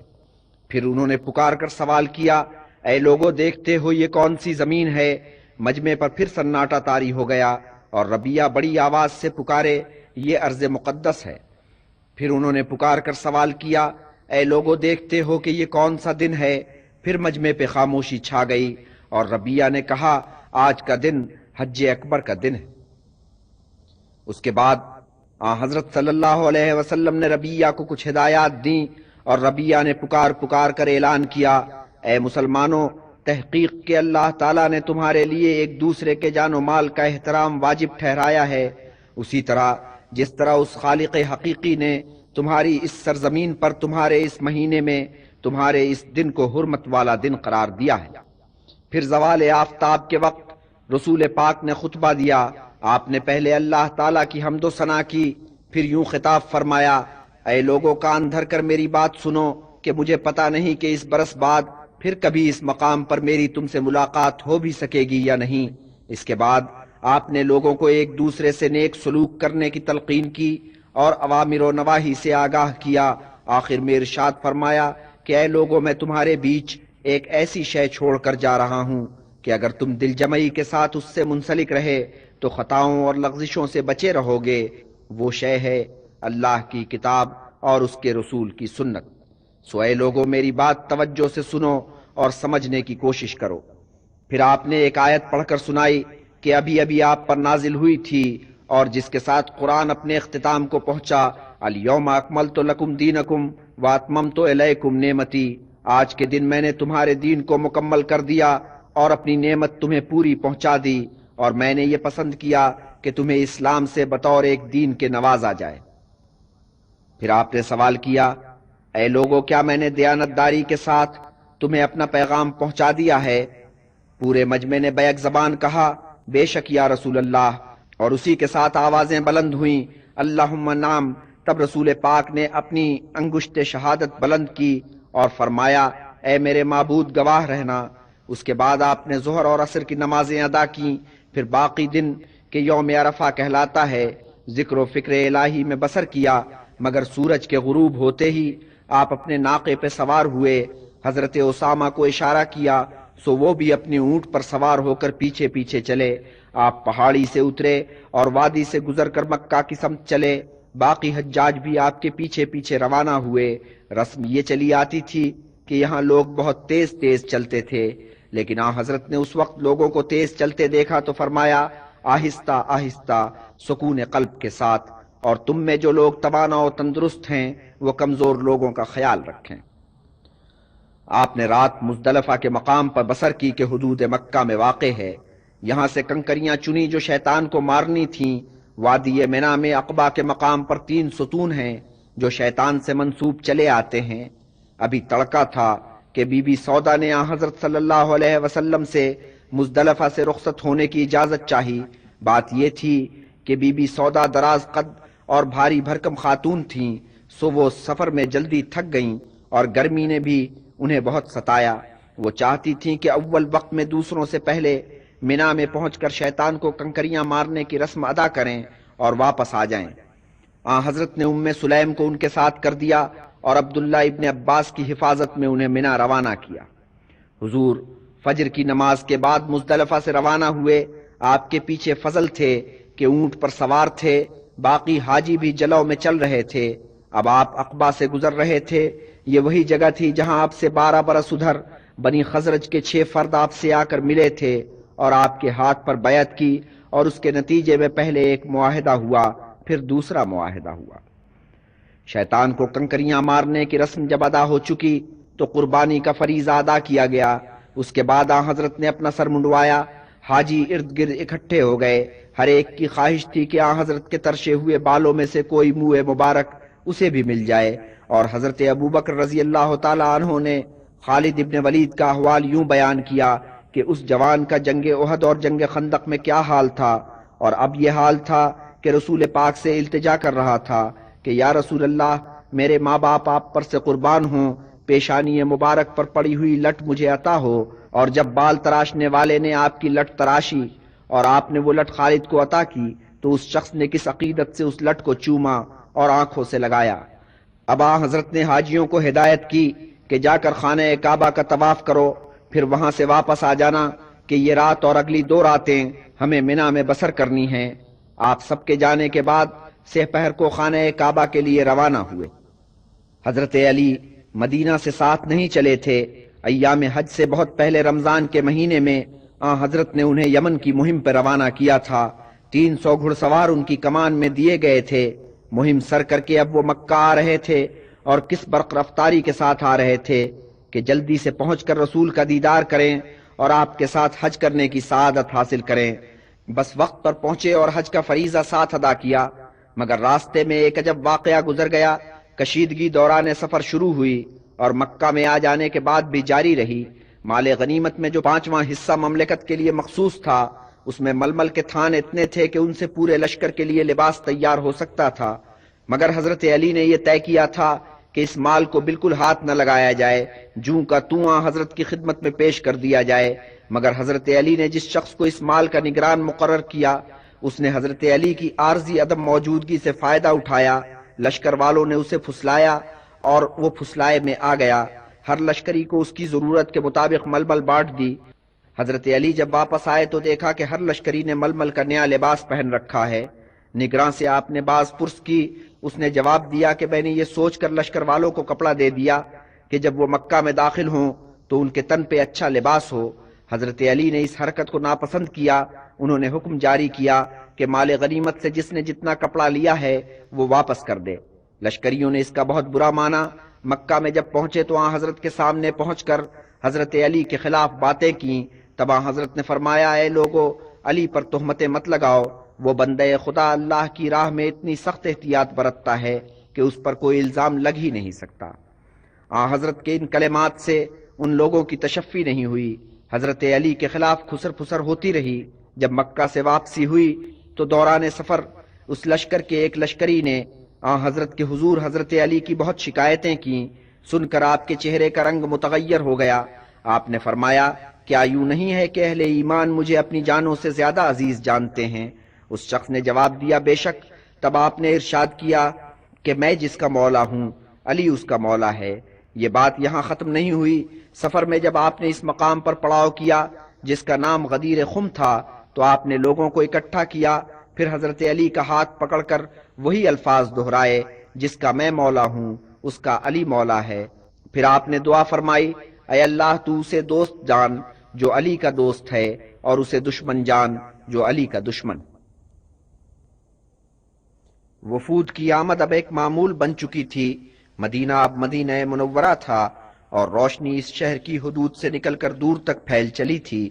پھر انہوں نے پکار کر سوال کیا، اے لوگوں دیکھتے ہو یہ کون سی زمین ہے؟ مجمع پر پھر سناٹا طاری ہو گیا اور ربیہ بڑی آواز سے پکارے، یہ ارض مقدس ہے۔ پھر انہوں نے پکار کر سوال کیا، اے لوگوں دیکھتے ہو کہ یہ کون سا دن ہے؟ پھر مجمع پہ خاموشی چھا گئی اور ربیہ نے کہا، آج کا دن حج اکبر کا دن ہے۔ اس کے بعد حضرت صلی اللہ علیہ وسلم نے ربیہ کو کچھ ہدایات دیں اور ربیہ نے پکار پکار کر اعلان کیا، اے مسلمانوں، تحقیق کہ اللہ تعالیٰ نے تمہارے لیے ایک دوسرے کے جان و مال کا احترام واجب ٹھہرایا ہے، اسی طرح جس طرح اس خالق حقیقی نے تمہاری اس سرزمین پر تمہارے اس مہینے میں تمہارے اس دن کو حرمت والا دن قرار دیا ہے۔ پھر زوال آفتاب کے وقت رسول پاک نے خطبہ دیا۔ آپ نے پہلے اللہ تعالیٰ کی حمد و ثنا کی، پھر یوں خطاب فرمایا، اے لوگوں کان دھر کر میری بات سنو کہ مجھے پتا نہیں کہ اس برس بعد پھر کبھی اس مقام پر میری تم سے ملاقات ہو بھی سکے گی یا نہیں۔ اس کے بعد آپ نے لوگوں کو ایک دوسرے سے نیک سلوک کرنے کی تلقین کی اور اوامر و نواہی سے آگاہ کیا۔ آخر میں ارشاد فرمایا کہ اے لوگوں، میں تمہارے بیچ ایک ایسی شے چھوڑ کر جا رہا ہوں کہ اگر تم دل جمعی کے ساتھ اس سے منسلک رہے تو خطاؤں اور لغزشوں سے بچے رہو گے۔ وہ شے ہے اللہ کی کتاب اور اس کے رسول کی سنت۔ سو اے لوگوں، میری بات توجہ سے سنو اور سمجھنے کی کوشش کرو۔ پھر آپ نے ایک آیت پڑھ کر سنائی کہ ابھی ابھی آپ پر نازل ہوئی تھی اور جس کے ساتھ قرآن اپنے اختتام کو پہنچا، الیوم اکملت لکم دینکم واتممت علیکم نعمتی، آج کے دن میں نے تمہارے دین کو مکمل کر دیا اور اپنی نعمت تمہیں پوری پہنچا دی، اور میں نے یہ پسند کیا کہ تمہیں اسلام سے بطور ایک دین کے نوازا جائے۔ پھر آپ نے سوال کیا، اے لوگوں، کیا میں نے دیانتداری کے ساتھ تمہیں اپنا پیغام پہنچا دیا ہے؟ پورے مجمع نے بیک زبان کہا، بے شک یا رسول اللہ، اور اسی کے ساتھ آوازیں بلند ہوئیں، اللہم نعم۔ تب رسول پاک نے اپنی انگشت شہادت بلند کی اور فرمایا، اے میرے معبود گواہ رہنا۔ اس کے بعد آپ نے ظہر اور عصر کی نمازیں ادا کیں۔ پھر باقی دن کہ یوم عرفہ کہلاتا ہے، ذکر و فکر الہی میں بسر کیا، مگر سورج کے غروب ہوتے ہی آپ اپنے ناقے پہ سوار ہوئے۔ حضرت اسامہ کو اشارہ کیا سو وہ بھی اپنے اونٹ پر سوار ہو کر پیچھے پیچھے چلے۔ آپ پہاڑی سے اترے اور وادی سے گزر کر مکہ کی سمت چلے۔ باقی حجاج بھی آپ کے پیچھے پیچھے روانہ ہوئے۔ رسم یہ چلی آتی تھی کہ یہاں لوگ بہت تیز تیز چلتے تھے، لیکن حضرت نے اس وقت لوگوں کو تیز چلتے دیکھا تو فرمایا، آہستہ آہستہ سکون قلب کے ساتھ، اور تم میں جو لوگ توانا و تندرست ہیں وہ کمزور لوگوں کا خیال رکھیں۔ آپ نے رات مزدلفہ کے مقام پر بسر کی کہ حدود مکہ میں واقع ہے۔ یہاں سے کنکریاں چنی جو شیطان کو مارنی تھیں۔ وادی منی میں عقبہ کے مقام پر 3 ستون ہیں جو شیطان سے منسوب چلے آتے ہیں۔ ابھی تڑکا تھا کہ بی بی سودا نے حضرت صلی اللہ علیہ وسلم سے مزدلفہ سے رخصت ہونے کی اجازت چاہی۔ بات یہ تھی کہ بی بی سودا دراز قد اور بھاری بھرکم خاتون تھیں، سو وہ سفر میں جلدی تھک گئیں اور گرمی نے بھی انہیں بہت ستایا۔ وہ چاہتی تھیں کہ اول وقت میں دوسروں سے پہلے منی میں پہنچ کر شیطان کو کنکریاں مارنے کی رسم ادا کریں اور واپس آ جائیں۔ حضرت نے ام سلیم کو ان کے ساتھ کر دیا اور عبداللہ ابن عباس کی حفاظت میں انہیں منی روانہ کیا۔ حضور فجر کی نماز کے بعد مزدلفہ سے روانہ ہوئے۔ آپ کے پیچھے فضل تھے کہ اونٹ پر سوار تھے، باقی حاجی بھی جلو میں چل رہے تھے۔ اب آپ عقبہ سے گزر رہے تھے۔ یہ وہی جگہ تھی جہاں آپ سے 12 برس ادھر بنی خزرج کے 6 فرد آپ سے آ کر ملے تھے اور آپ کے ہاتھ پر بیعت کی، اور اس کے نتیجے میں پہلے ایک معاہدہ ہوا، پھر دوسرا معاہدہ ہوا۔ شیطان کو کنکریاں مارنے کی رسم جب ادا ہو چکی تو قربانی کا فریضہ ادا کیا گیا۔ اس کے بعد حضرت نے اپنا سر منڈوایا۔ حاجی ارد گرد اکٹھے ہو گئے۔ ہر ایک کی خواہش تھی کہ حضرت کے ترشے ہوئے بالوں میں سے کوئی منہ مبارک اسے بھی مل جائے، اور حضرت ابوبکر رضی اللہ تعالی عنہ نے خالد ابن ولید کا احوال یوں بیان کیا کہ اس جوان کا جنگ احد اور جنگ خندق میں کیا حال تھا، اور اب یہ حال تھا کہ رسول پاک سے التجا کر رہا تھا کہ یا رسول اللہ، میرے ماں باپ آپ پر سے قربان ہوں، پیشانی مبارک پر پڑی ہوئی لٹ مجھے عطا ہو۔ اور جب بال تراشنے والے نے آپ کی لٹ تراشی اور آپ نے وہ لٹ خالد کو عطا کی تو اس شخص نے کس عقیدت سے اس لٹ کو چوما اور آنکھوں سے لگایا۔ اب حضرت نے حاجیوں کو ہدایت کی کہ جا کر خانہ کعبہ کا طواف کرو، پھر وہاں سے واپس آ جانا کہ یہ رات اور اگلی 2 راتیں ہمیں منی میں بسر کرنی ہیں۔ آپ سب کے جانے کے بعد سہ پہر کو خانہ کعبہ کے لیے روانہ ہوئے۔ حضرت علی مدینہ سے ساتھ نہیں چلے تھے۔ ایام حج سے بہت پہلے رمضان کے مہینے میں حضرت نے انہیں یمن کی مہم پر روانہ کیا تھا۔ 300 گھڑ سوار ان کی کمان میں دیے گئے تھے۔ مہم سر کر کے اب وہ مکہ آ رہے تھے، اور کس برق رفتاری کے ساتھ آ رہے تھے کہ جلدی سے پہنچ کر رسول کا دیدار کریں اور آپ کے ساتھ حج کرنے کی سعادت حاصل کریں۔ بس وقت پر پہنچے اور حج کا فریضہ ساتھ ادا کیا، مگر راستے میں ایک عجب واقعہ گزر گیا کشیدگی دوران سفر شروع ہوئی اور مکہ میں آ جانے کے بعد بھی جاری رہی۔ مال غنیمت میں جو 5واں حصہ مملکت کے لیے مخصوص تھا، اس میں ململ کے تھان اتنے تھے کہ ان سے پورے لشکر کے لیے لباس تیار ہو سکتا تھا، مگر حضرت علی نے یہ طے کیا تھا کہ اس مال کو بالکل ہاتھ نہ لگایا جائے، جوں کا تواں حضرت کی خدمت میں پیش کر دیا جائے۔ مگر حضرت علی نے جس شخص کو اس مال کا نگران مقرر کیا، اس نے حضرت علی کی عارضی عدم موجودگی سے فائدہ اٹھایا۔ لشکر والوں نے اسے پھسلایا اور وہ پھسلائے میں آ گیا۔ ہر لشکری کو اس کی ضرورت کے مطابق ململ بانٹ دی۔ حضرت علی جب واپس آئے تو دیکھا کہ ہر لشکری نے ململ کا نیا لباس پہن رکھا ہے۔ نگراں سے آپ نے باز پرس کی۔ اس نے جواب دیا کہ میں نے یہ سوچ کر لشکر والوں کو کپڑا دے دیا کہ جب وہ مکہ میں داخل ہوں تو ان کے تن پہ اچھا لباس ہو۔ حضرت علی نے اس حرکت کو ناپسند کیا۔ انہوں نے حکم جاری کیا کہ مال غنیمت سے جس نے جتنا کپڑا لیا ہے وہ واپس کر دے۔ لشکریوں نے اس کا بہت برا مانا۔ مکہ میں جب پہنچے تو آن حضرت کے سامنے پہنچ کر حضرت علی کے خلاف باتیں کیں۔ تب آن حضرت نے فرمایا، اے لوگو، علی پر تہمتیں مت لگاؤ، وہ بندہ خدا اللہ کی راہ میں اتنی سخت احتیاط برتتا ہے کہ اس پر کوئی الزام لگ ہی نہیں سکتا۔ آن حضرت کے ان کلمات سے ان لوگوں کی تشفی نہیں ہوئی۔ حضرت علی کے خلاف خسر پھسر ہوتی رہی۔ جب مکہ سے واپسی ہوئی تو دوران سفر اس لشکر کے ایک لشکری نے آن حضرت کے حضور حضرت علی کی بہت شکایتیں کیں۔ سن کر آپ کے چہرے کا رنگ متغیر ہو گیا۔ آپ نے فرمایا، کیا یوں نہیں ہے کہ اہل ایمان مجھے اپنی جانوں سے زیادہ عزیز جانتے ہیں؟ اس شخص نے جواب دیا، بے شک۔ تب آپ نے ارشاد کیا کہ میں جس کا مولا ہوں، علی اس کا مولا ہے۔ یہ بات یہاں ختم نہیں ہوئی۔ سفر میں جب آپ نے اس مقام پر پڑاؤ کیا جس کا نام غدیر خم تھا تو آپ نے لوگوں کو اکٹھا کیا، پھر حضرت علی کا ہاتھ پکڑ کر وہی الفاظ دہرائے، جس کا میں مولا ہوں اس کا علی مولا ہے۔ پھر آپ نے دعا فرمائی، اے اللہ تو اسے دوست جان جو علی کا دوست ہے، اور اسے دشمن جان جو علی کا دشمن۔ وفود کی آمد اب ایک معمول بن چکی تھی۔ مدینہ اب مدینہ منورہ تھا اور روشنی اس شہر کی حدود سے نکل کر دور تک پھیل چلی تھی۔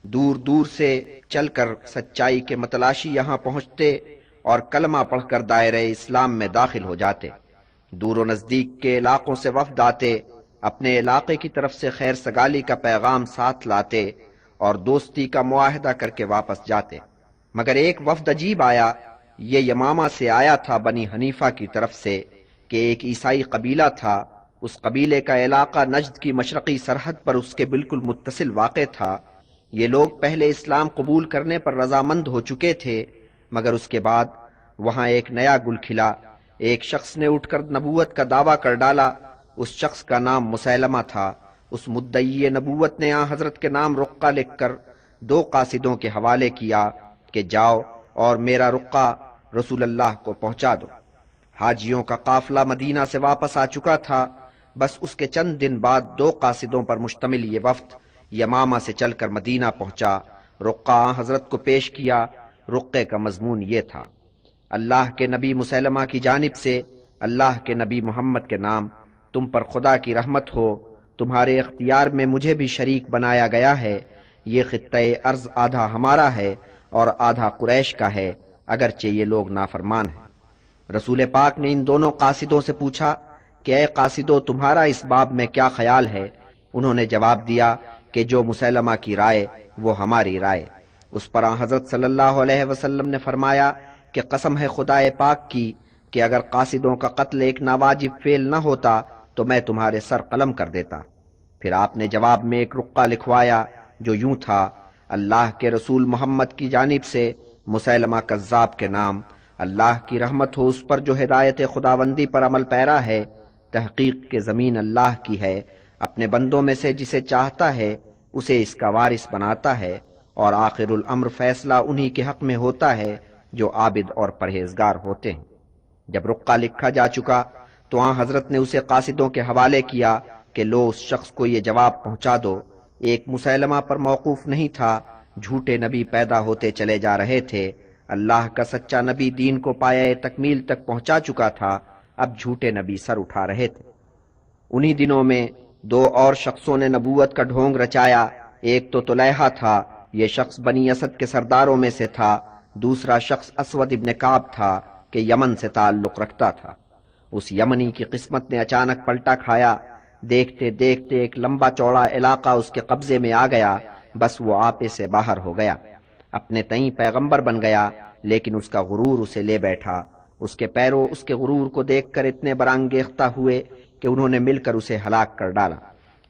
دور دور سے چل کر سچائی کے متلاشی یہاں پہنچتے اور کلمہ پڑھ کر دائرہ اسلام میں داخل ہو جاتے۔ دور و نزدیک کے علاقوں سے وفد آتے، اپنے علاقے کی طرف سے خیر سگالی کا پیغام ساتھ لاتے اور دوستی کا معاہدہ کر کے واپس جاتے۔ مگر ایک وفد عجیب آیا۔ یہ یمامہ سے آیا تھا، بنی حنیفہ کی طرف سے، کہ ایک عیسائی قبیلہ تھا۔ اس قبیلے کا علاقہ نجد کی مشرقی سرحد پر اس کے بالکل متصل واقع تھا۔ یہ لوگ پہلے اسلام قبول کرنے پر رضامند ہو چکے تھے، مگر اس کے بعد وہاں ایک نیا گل کھلا۔ ایک شخص نے اٹھ کر نبوت کا دعویٰ کر ڈالا۔ اس شخص کا نام مسیلمہ تھا۔ اس مدعی نبوت نے آن حضرت کے نام رقعہ لکھ کر 2 قاصدوں کے حوالے کیا کہ جاؤ اور میرا رقعہ رسول اللہ کو پہنچا دو۔ حاجیوں کا قافلہ مدینہ سے واپس آ چکا تھا۔ بس اس کے چند دن بعد 2 قاصدوں پر مشتمل یہ وفد یمامہ سے چل کر مدینہ پہنچا۔ رقعہ حضرت کو پیش کیا۔ رقعے کا مضمون یہ تھا، اللہ کے نبی مسیلمہ کی جانب سے، اللہ کے نبی محمد کے نام، تم پر خدا کی رحمت ہو۔ تمہارے اختیار میں مجھے بھی شریک بنایا گیا ہے۔ یہ خطہ ارض آدھا ہمارا ہے اور آدھا قریش کا ہے، اگرچہ یہ لوگ نافرمان ہیں۔ رسول پاک نے ان دونوں قاصدوں سے پوچھا کہ اے قاصدو، تمہارا اس باب میں کیا خیال ہے؟ انہوں نے جواب دیا کہ جو مسیلمہ کی رائے وہ ہماری رائے۔ اس پر حضرت صلی اللہ علیہ وسلم نے فرمایا کہ قسم ہے خدا پاک کی کہ اگر قاصدوں کا قتل ایک ناواجب فعل نہ ہوتا تو میں تمہارے سر قلم کر دیتا۔ پھر آپ نے جواب میں ایک رقعہ لکھوایا جو یوں تھا، اللہ کے رسول محمد کی جانب سے مسیلمہ کذاب کے نام، اللہ کی رحمت ہو اس پر جو ہدایت خداوندی پر عمل پیرا ہے۔ تحقیق کہ زمین اللہ کی ہے، اپنے بندوں میں سے جسے چاہتا ہے اسے اس کا وارث بناتا ہے، اور آخر الامر فیصلہ انہی کے حق میں ہوتا ہے جو عابد اور پرہیزگار ہوتے ہیں۔ جب رقعہ لکھا جا چکا تو آن حضرت نے اسے قاصدوں کے حوالے کیا کہ لو اس شخص کو یہ جواب پہنچا دو۔ ایک مسیلمہ پر موقوف نہیں تھا، جھوٹے نبی پیدا ہوتے چلے جا رہے تھے۔ اللہ کا سچا نبی دین کو پایہ تکمیل تک پہنچا چکا تھا، اب جھوٹے نبی سر اٹھا رہے تھے۔ انہی دنوں میں 2 اور شخصوں نے نبوت کا ڈھونگ رچایا۔ ایک تو طلیحہ تھا، یہ شخص بنی اسد کے سرداروں میں سے تھا۔ دوسرا شخص اسود ابن کعب تھا کہ یمن سے تعلق رکھتا تھا۔ اس یمنی کی قسمت نے اچانک پلٹا کھایا، دیکھتے دیکھتے ایک لمبا چوڑا علاقہ اس کے قبضے میں آ گیا، بس وہ آپے سے باہر ہو گیا، اپنے تئیں پیغمبر بن گیا، لیکن اس کا غرور اسے لے بیٹھا۔ اس کے پیروں اس کے غرور کو دیکھ کر اتنے برانگیختہ ہوئے کہ انہوں نے مل کر اسے ہلاک کر ڈالا۔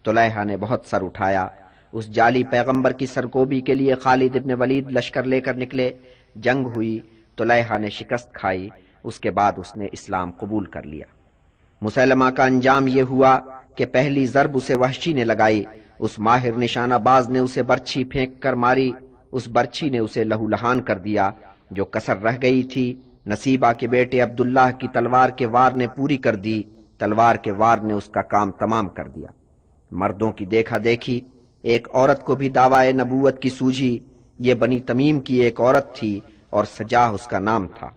طلحہ نے بہت سر اٹھایا۔ اس جعلی پیغمبر کی سرکوبی کے لیے خالد ابن ولید لشکر لے کر نکلے، جنگ ہوئی، طلحہ نے شکست کھائی، اس کے بعد اس نے اسلام قبول کر لیا۔ مسیلمہ کا انجام یہ ہوا کہ پہلی ضرب اسے وحشی نے لگائی، اس ماہر نشانہ باز نے اسے برچھی پھینک کر ماری، اس برچھی نے اسے لہو لہان کر دیا، جو کسر رہ گئی تھی نصیبہ کے بیٹے عبداللہ کی تلوار کے وار نے پوری کر دی، تلوار کے وار نے اس کا کام تمام کر دیا۔ مردوں کی دیکھا دیکھی ایک عورت کو بھی دعوی نبوت کی سوجھی، یہ بنی تمیم کی ایک عورت تھی اور سجاہ اس کا نام تھا۔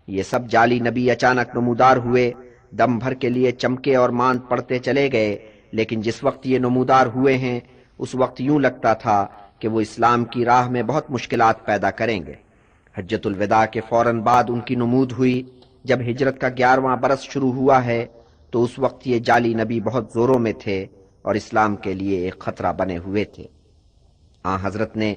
یہ سب جعلی نبی اچانک نمودار ہوئے، دم بھر کے لیے چمکے اور ماند پڑتے چلے گئے، لیکن جس وقت یہ نمودار ہوئے ہیں اس وقت یوں لگتا تھا کہ وہ اسلام کی راہ میں بہت مشکلات پیدا کریں گے۔ حجۃ الوداع کے فوراً بعد ان کی نمود ہوئی۔ جب ہجرت کا 11واں برس شروع ہوا ہے تو اس وقت یہ جعلی نبی بہت زوروں میں تھے اور اسلام کے لیے ایک خطرہ بنے ہوئے تھے۔ حضرت نے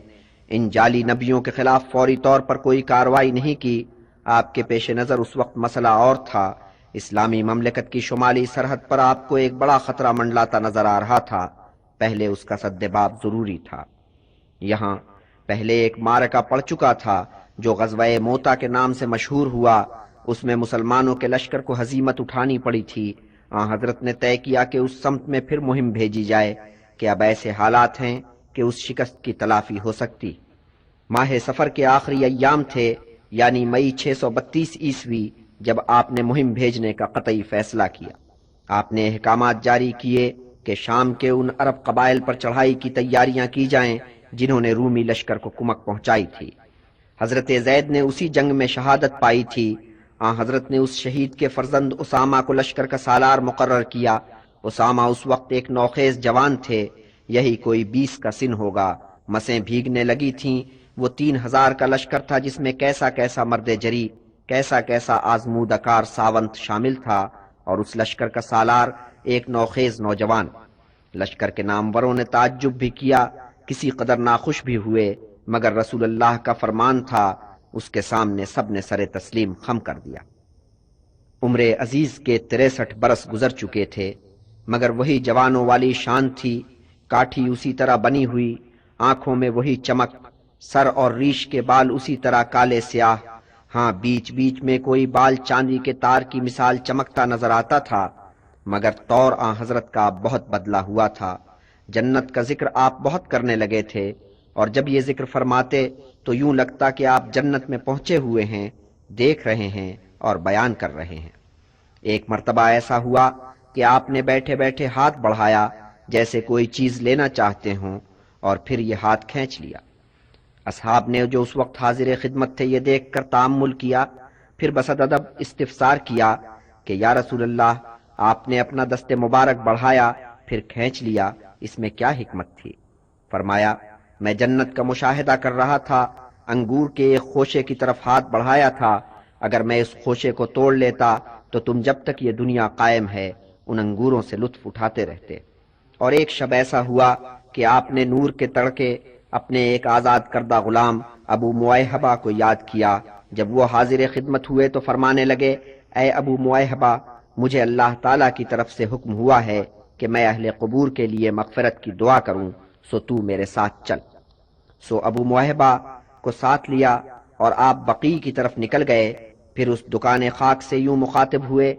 ان جعلی نبیوں کے خلاف فوری طور پر کوئی کارروائی نہیں کی۔ آپ کے پیش نظر اس وقت مسئلہ اور تھا۔ اسلامی مملکت کی شمالی سرحد پر آپ کو ایک بڑا خطرہ منڈلاتا نظر آ رہا تھا، پہلے اس کا سد باب ضروری تھا۔ یہاں پہلے ایک معرکہ پڑ چکا تھا جو غزوہ موتا کے نام سے مشہور ہوا، اس میں مسلمانوں کے لشکر کو ہزیمت اٹھانی پڑی تھی۔ حضرت نے طے کیا کہ اس سمت میں پھر مہم بھیجی جائے کہ اب ایسے حالات ہیں کہ اس شکست کی تلافی ہو سکتی۔ ماہ سفر کے آخری ایام تھے، یعنی مئی 632 عیسوی، جب آپ نے مہم بھیجنے کا قطعی فیصلہ کیا۔ آپ نے احکامات جاری کیے کہ شام کے ان عرب قبائل پر چڑھائی کی تیاریاں کی جائیں جنہوں نے رومی لشکر کو کمک پہنچائی تھی۔ حضرت زید نے اسی جنگ میں شہادت پائی تھی۔ حضرت نے اس شہید کے فرزند اسامہ کو لشکر کا سالار مقرر کیا۔ اسامہ اس وقت ایک نوخیز جوان تھے، یہی کوئی 20 کا سن ہوگا۔ مسیں بھیگنے لگی تھیں۔ وہ 3000 کا لشکر تھا جس میں کیسا کیسا مرد جری، کیسا کیسا آزمودہ کار ساونت شامل تھا، اور اس لشکر کا سالار ایک نوخیز نوجوان۔ لشکر کے ناموروں نے تعجب بھی کیا، کسی قدر ناخوش بھی ہوئے، مگر رسول اللہ کا فرمان تھا، اس کے سامنے سب نے سر تسلیم خم کر دیا۔ عمر عزیز کے 63 برس گزر چکے تھے، مگر وہی جوانوں والی شان تھی، کاٹھی اسی طرح بنی ہوئی، آنکھوں میں وہی چمک، سر اور ریش کے بال اسی طرح کالے سیاہ۔ بیچ بیچ میں کوئی بال چاندی کے تار کی مثال چمکتا نظر آتا تھا، مگر طور حضرت کا بہت بدلہ ہوا تھا۔ جنت کا ذکر آپ بہت کرنے لگے تھے، اور جب یہ ذکر فرماتے تو یوں لگتا کہ آپ جنت میں پہنچے ہوئے ہیں، دیکھ رہے ہیں اور بیان کر رہے ہیں۔ ایک مرتبہ ایسا ہوا کہ آپ نے بیٹھے بیٹھے ہاتھ بڑھایا جیسے کوئی چیز لینا چاہتے ہوں، اور پھر یہ ہاتھ کھینچ لیا۔ اصحاب نے جو اس وقت حاضر خدمت تھے یہ دیکھ کر تأمل کیا، پھر بسط ادب استفسار کیا کہ یا رسول اللہ، آپ نے اپنا دست مبارک بڑھایا پھر کھینچ لیا، اس میں کیا حکمت تھی؟ فرمایا، میں جنت کا مشاہدہ کر رہا تھا، انگور کے ایک خوشے کی طرف ہاتھ بڑھایا تھا، اگر میں اس خوشے کو توڑ لیتا تو تم جب تک یہ دنیا قائم ہے ان انگوروں سے لطف اٹھاتے رہتے۔ اور ایک شب ایسا ہوا کہ آپ نے نور کے تڑکے اپنے ایک آزاد کردہ غلام ابو معیہبہ کو یاد کیا۔ جب وہ حاضر خدمت ہوئے تو فرمانے لگے، اے ابو معیہبہ، مجھے اللہ تعالیٰ کی طرف سے حکم ہوا ہے کہ میں اہل قبور کے لیے مغفرت کی دعا کروں، سو تو میرے ساتھ چل۔ سو ابو معیہبہ کو ساتھ لیا اور آپ بقیع کی طرف نکل گئے۔ پھر اس دکان خاک سے یوں مخاطب ہوئے،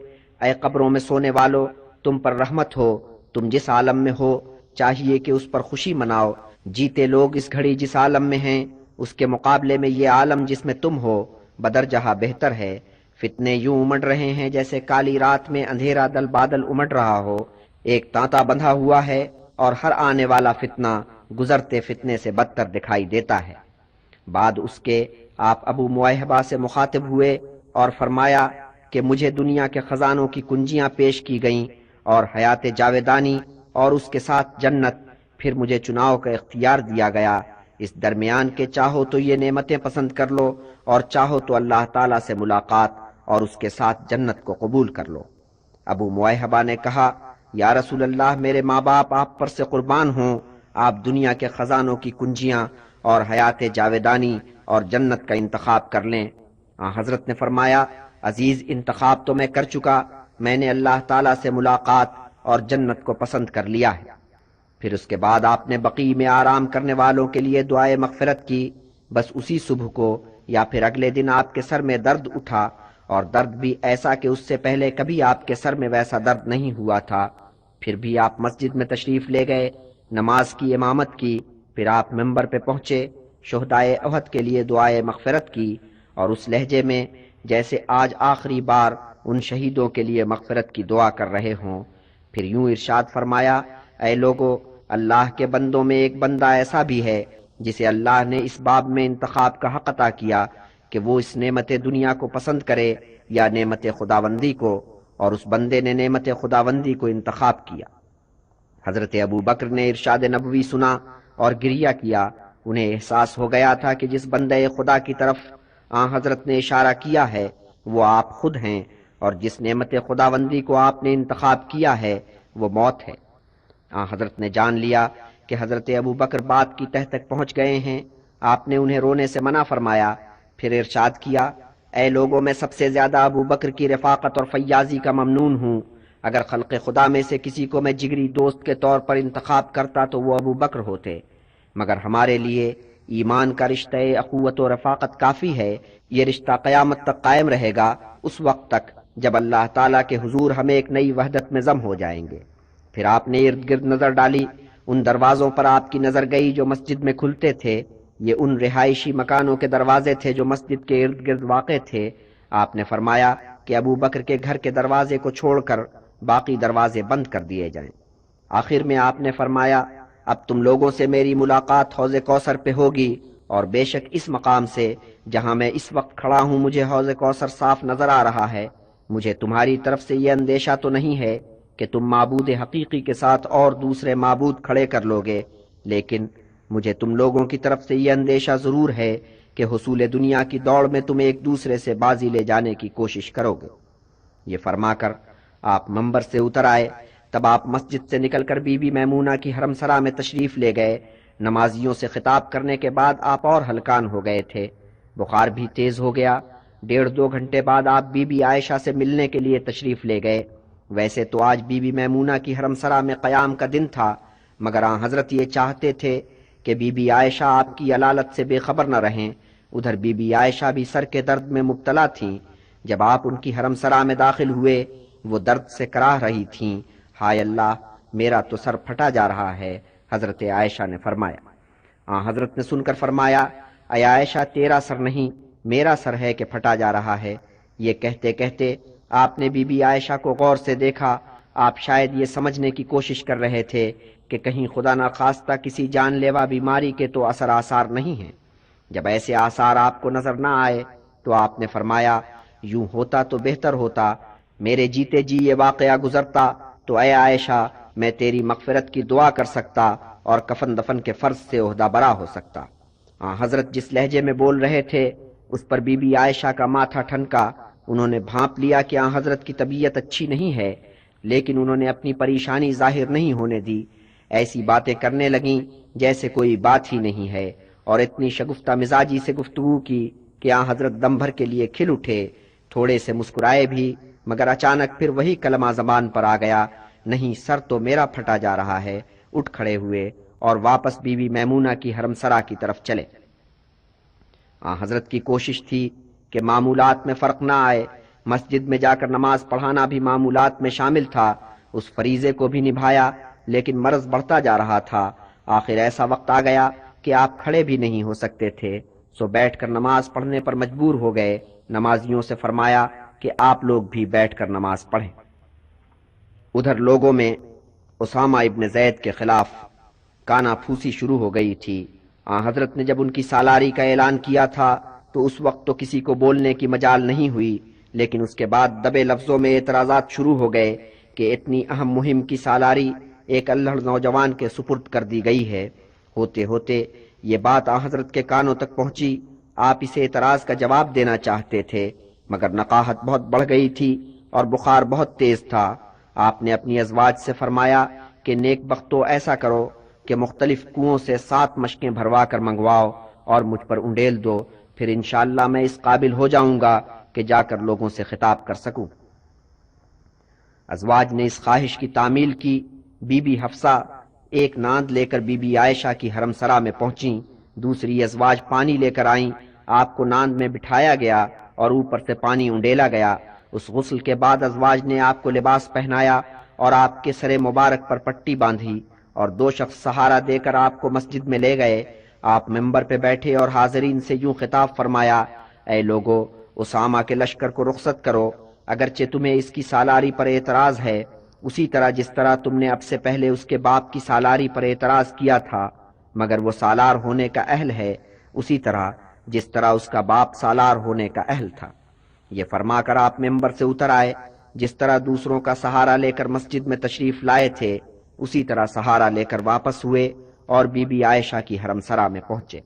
اے قبروں میں سونے والو، تم پر رحمت ہو، تم جس عالم میں ہو چاہیے کہ اس پر خوشی مناؤ۔ جیتے لوگ اس گھڑی جس عالم میں ہیں اس کے مقابلے میں یہ عالم جس میں تم ہو بدرجہ بہتر ہے۔ فتنے یوں امڑ رہے ہیں جیسے کالی رات میں اندھیرا دل بادل امڑ رہا ہو، ایک تانتا بندھا ہوا ہے، اور ہر آنے والا فتنہ گزرتے فتنے سے بدتر دکھائی دیتا ہے۔ بعد اس کے آپ ابو معیہبہ سے مخاطب ہوئے اور فرمایا کہ مجھے دنیا کے خزانوں کی کنجیاں پیش کی گئیں اور حیات جاویدانی اور اس کے ساتھ جنت، پھر مجھے چناؤ کا اختیار دیا گیا۔ اس درمیان کے چاہو تو یہ نعمتیں پسند کر لو، اور چاہو تو اللہ تعالیٰ سے ملاقات اور اس کے ساتھ جنت کو قبول کر لو۔ ابو معیہبہ نے کہا یا رسول اللہ، میرے ماں باپ آپ پر سے قربان ہوں، آپ دنیا کے خزانوں کی کنجیاں اور حیات جاویدانی اور جنت کا انتخاب کر لیں۔ حضرت نے فرمایا عزیز، انتخاب تو میں کر چکا، میں نے اللہ تعالیٰ سے ملاقات اور جنت کو پسند کر لیا ہے۔ پھر اس کے بعد آپ نے بقیع میں آرام کرنے والوں کے لیے دعائے مغفرت کی۔ بس اسی صبح کو یا پھر اگلے دن آپ کے سر میں درد اٹھا، اور درد بھی ایسا کہ اس سے پہلے کبھی آپ کے سر میں ویسا درد نہیں ہوا تھا۔ پھر بھی آپ مسجد میں تشریف لے گئے، نماز کی امامت کی، پھر آپ ممبر پہ پہنچے، شہدائے احد کے لیے دعائے مغفرت کی، اور اس لہجے میں جیسے آج آخری بار ان شہیدوں کے لیے مغفرت کی دعا کر رہے ہوں۔ پھر یوں ارشاد فرمایا اے لوگو، اللہ کے بندوں میں ایک بندہ ایسا بھی ہے جسے اللہ نے اس باب میں انتخاب کا حق عطا کیا کہ وہ اس نعمت دنیا کو پسند کرے یا نعمت خداوندی کو، اور اس بندے نے نعمت خداوندی کو انتخاب کیا۔ حضرت ابو بکر نے ارشاد نبوی سنا اور گریہ کیا۔ انہیں احساس ہو گیا تھا کہ جس بندے خدا کی طرف حضرت نے اشارہ کیا ہے وہ آپ خود ہیں، اور جس نعمت خداوندی کو آپ نے انتخاب کیا ہے وہ موت ہے۔ حضرت نے جان لیا کہ حضرت ابو بکر بات کی تہ تک پہنچ گئے ہیں۔ آپ نے انہیں رونے سے منع فرمایا، پھر ارشاد کیا اے لوگوں، میں سب سے زیادہ ابو بکر کی رفاقت اور فیاضی کا ممنون ہوں۔ اگر خلق خدا میں سے کسی کو میں جگری دوست کے طور پر انتخاب کرتا تو وہ ابو بکر ہوتے، مگر ہمارے لیے ایمان کا رشتہ اخوت و رفاقت کافی ہے۔ یہ رشتہ قیامت تک قائم رہے گا، اس وقت تک جب اللہ تعالیٰ کے حضور ہم ایک نئی وحدت میں ضم ہو جائیں گے۔ پھر آپ نے ارد گرد نظر ڈالی، ان دروازوں پر آپ کی نظر گئی جو مسجد میں کھلتے تھے۔ یہ ان رہائشی مکانوں کے دروازے تھے جو مسجد کے ارد گرد واقع تھے۔ آپ نے فرمایا کہ ابو بکر کے گھر کے دروازے کو چھوڑ کر باقی دروازے بند کر دیے جائیں۔ آخر میں آپ نے فرمایا اب تم لوگوں سے میری ملاقات حوض کوثر پہ ہوگی، اور بے شک اس مقام سے جہاں میں اس وقت کھڑا ہوں مجھے حوض کوثر صاف نظر آ رہا ہے۔ مجھے تمہاری طرف سے یہ اندیشہ تو نہیں ہے کہ تم معبود حقیقی کے ساتھ اور دوسرے معبود کھڑے کر لوگے، لیکن مجھے تم لوگوں کی طرف سے یہ اندیشہ ضرور ہے کہ حصول دنیا کی دوڑ میں تم ایک دوسرے سے بازی لے جانے کی کوشش کرو گے۔ یہ فرما کر آپ منبر سے اتر آئے۔ تب آپ مسجد سے نکل کر بی بی میمونہ کی حرم سرا میں تشریف لے گئے۔ نمازیوں سے خطاب کرنے کے بعد آپ اور ہلکان ہو گئے تھے، بخار بھی تیز ہو گیا۔ 1.5-2 گھنٹے بعد آپ بی بی عائشہ سے ملنے کے لیے تشریف لے گئے۔ ویسے تو آج بی بی میمونہ کی حرم سرا میں قیام کا دن تھا، مگر حضرت یہ چاہتے تھے کہ بی بی عائشہ آپ کی علالت سے بے خبر نہ رہیں۔ ادھر بی بی عائشہ بھی سر کے درد میں مبتلا تھیں۔ جب آپ ان کی حرم سرا میں داخل ہوئے وہ درد سے کراہ رہی تھیں۔ ہائے اللہ، میرا تو سر پھٹا جا رہا ہے، حضرت عائشہ نے فرمایا۔ حضرت نے سن کر فرمایا اے عائشہ، تیرا سر نہیں میرا سر ہے کہ پھٹا جا رہا ہے۔ یہ کہتے کہتے آپ نے بی بی عائشہ کو غور سے دیکھا۔ آپ شاید یہ سمجھنے کی کوشش کر رہے تھے کہ کہیں خدا نخواستہ کسی جان لیوا بیماری کے تو اثر آثار نہیں ہیں۔ جب ایسے آثار آپ کو نظر نہ آئے تو آپ نے فرمایا یوں ہوتا تو بہتر ہوتا، میرے جیتے جی یہ واقعہ گزرتا تو اے عائشہ میں تیری مغفرت کی دعا کر سکتا اور کفن دفن کے فرض سے عہدہ برا ہو سکتا۔ حضرت جس لہجے میں بول رہے تھے اس پر بی بی عائشہ کا ماتھا ٹھنکا۔ انہوں نے بھانپ لیا کہ حضرت کی طبیعت اچھی نہیں ہے، لیکن انہوں نے اپنی پریشانی ظاہر نہیں ہونے دی۔ ایسی باتیں کرنے لگیں جیسے کوئی بات ہی نہیں ہے، اور اتنی شگفتہ مزاجی سے گفتگو کی کہ حضرت دم بھر کے لیے کھل اٹھے۔ تھوڑے سے مسکرائے بھی، مگر اچانک پھر وہی کلمہ زبان پر آ گیا، نہیں سر تو میرا پھٹا جا رہا ہے۔ اٹھ کھڑے ہوئے اور واپس بی بی میمونہ کی حرم سرا کی طرف چلے۔ حضرت کی کوشش تھی کہ معمولات میں فرق نہ آئے۔ مسجد میں جا کر نماز پڑھانا بھی معمولات میں شامل تھا۔ اس فریضے کو بھی نبھایا، لیکن مرض بڑھتا جا رہا تھا۔ آخر ایسا وقت آ گیا کہ آپ کھڑے بھی نہیں ہو سکتے تھے، سو بیٹھ کر نماز پڑھنے پر مجبور ہو گئے۔ نمازیوں سے فرمایا کہ آپ لوگ بھی بیٹھ کر نماز پڑھیں۔ ادھر لوگوں میں اسامہ ابن زید کے خلاف کانا پھوسی شروع ہو گئی تھی۔ حضرت نے جب ان کی سالاری کا اعلان کیا تھا تو اس وقت تو کسی کو بولنے کی مجال نہیں ہوئی، لیکن اس کے بعد دبے لفظوں میں اعتراضات شروع ہو گئے کہ اتنی اہم مہم کی سالاری ایک الہڑ نوجوان کے سپرد کر دی گئی ہے۔ ہوتے ہوتے یہ بات حضرت کے کانوں تک پہنچی۔ آپ اسے اعتراض کا جواب دینا چاہتے تھے، مگر نقاہت بہت بڑھ گئی تھی اور بخار بہت تیز تھا۔ آپ نے اپنی ازواج سے فرمایا کہ نیک بختو ایسا کرو کہ مختلف کنووں سے 7 مشکیں بھروا کر منگواؤ اور مجھ پر انڈیل دو، پھر انشاءاللہ میں اس قابل ہو جاؤں گا کہ جا کر لوگوں سے خطاب کر سکوں۔ ازواج نے اس خواہش کی تعمیل کی۔ بی بی حفصہ ایک ناند لے کر بی بی عائشہ کی حرم سرا میں پہنچیں، دوسری ازواج پانی لے کر آئیں۔ آپ کو ناند میں بٹھایا گیا اور اوپر سے پانی انڈیلا گیا۔ اس غسل کے بعد ازواج نے آپ کو لباس پہنایا اور آپ کے سر مبارک پر پٹی باندھی، اور 2 شخص سہارا دے کر آپ کو مسجد میں لے گئے۔ آپ ممبر پہ بیٹھے اور حاضرین سے یوں خطاب فرمایا: اے لوگو، اسامہ کے لشکر کو رخصت کرو، اگرچہ تمہیں اس کی سالاری پر اعتراض ہے، اسی طرح جس طرح تم نے اب سے پہلے اس کے باپ کی سالاری پر اعتراض کیا تھا، مگر وہ سالار ہونے کا اہل ہے، اسی طرح جس طرح اس کا باپ سالار ہونے کا اہل تھا۔ یہ فرما کر آپ ممبر سے اتر آئے۔ جس طرح دوسروں کا سہارا لے کر مسجد میں تشریف لائے تھے، اسی طرح سہارا لے کر واپس ہوئے اور بی بی عائشہ کی حرم سرا میں پہنچے۔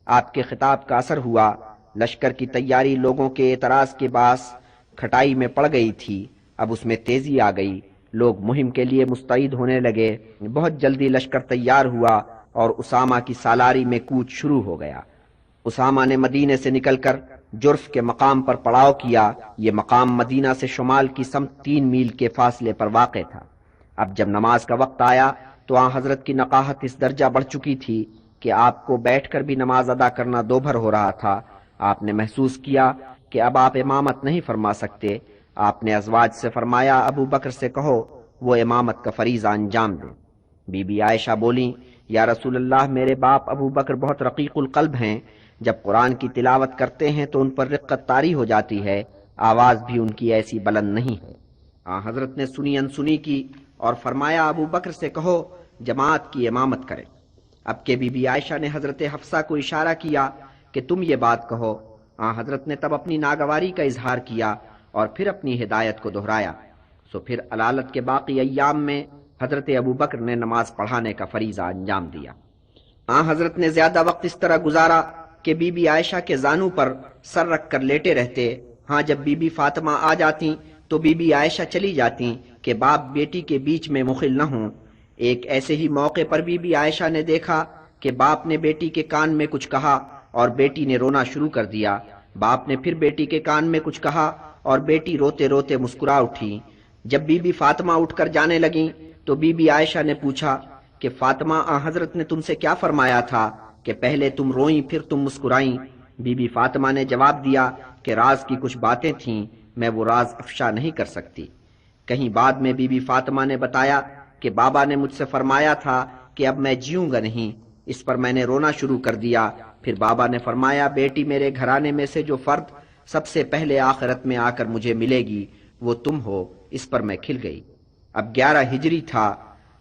آپ کے خطاب کا اثر ہوا۔ لشکر کی تیاری لوگوں کے اعتراض کے باعث کھٹائی میں پڑ گئی تھی، اب اس میں تیزی آ گئی، لوگ مہم کے لیے مستعد ہونے لگے۔ بہت جلدی لشکر تیار ہوا اور اسامہ کی سالاری میں کوچ شروع ہو گیا۔ اسامہ نے مدینے سے نکل کر جرف کے مقام پر پڑاؤ کیا۔ یہ مقام مدینہ سے شمال کی سمت 3 میل کے فاصلے پر واقع تھا۔ اب جب نماز کا وقت آیا تو آن حضرت کی نقاہت اس درجہ بڑھ چکی تھی کہ آپ کو بیٹھ کر بھی نماز ادا کرنا دوبھر ہو رہا تھا۔ آپ نے محسوس کیا کہ اب آپ امامت نہیں فرما سکتے۔ آپ نے ازواج سے فرمایا: ابو بکر سے کہو وہ امامت کا فریضہ انجام دیں۔ بی بی عائشہ بولیں: یا رسول اللہ، میرے باپ ابو بکر بہت رقیق القلب ہیں، جب قرآن کی تلاوت کرتے ہیں تو ان پر رقت طاری ہو جاتی ہے، آواز بھی ان کی ایسی بلند نہیں ہے۔ حضرت نے سنی انسنی کی اور فرمایا: ابو بکر سے کہو جماعت کی امامت کرے۔ اب کہ بی بی عائشہ نے حضرت حفصہ کو اشارہ کیا کہ تم یہ بات کہو، حضرت نے تب اپنی ناگواری کا اظہار کیا اور پھر اپنی ہدایت کو دہرایا۔ سو پھر علالت کے باقی ایام میں حضرت ابو بکر نے نماز پڑھانے کا فریضہ انجام دیا۔ حضرت نے زیادہ وقت اس طرح گزارا کہ بی بی عائشہ کے زانو پر سر رکھ کر لیٹے رہتے۔ جب بی بی فاطمہ آ جاتی تو بی بی عائشہ چلی جاتی کہ باپ بیٹی کے بیچ میں مخل نہ ہوں۔ ایک ایسے ہی موقع پر بی بی عائشہ نے دیکھا کہ باپ نے بیٹی کے کان میں کچھ کہا اور بیٹی نے رونا شروع کر دیا۔ باپ نے پھر بیٹی کے کان میں کچھ کہا اور بیٹی روتے روتے مسکرا اٹھی۔ جب بی بی فاطمہ اٹھ کر جانے لگیں تو بی بی عائشہ نے پوچھا کہ فاطمہ، حضرت نے تم سے کیا فرمایا تھا کہ پہلے تم روئیں پھر تم مسکرائیں؟ بی بی فاطمہ نے جواب دیا کہ راز کی کچھ باتیں تھیں، میں وہ راز افشا نہیں کر سکتی۔ کہیں بعد میں بی بی فاطمہ نے بتایا کہ بابا نے مجھ سے فرمایا تھا کہ اب میں جیوں گا نہیں، اس پر میں نے رونا شروع کر دیا۔ پھر بابا نے فرمایا: بیٹی، میرے گھرانے میں سے جو فرد سب سے پہلے آخرت میں آ کر مجھے ملے گی وہ تم ہو۔ اس پر میں کھل گئی۔ اب 11 ہجری تھا،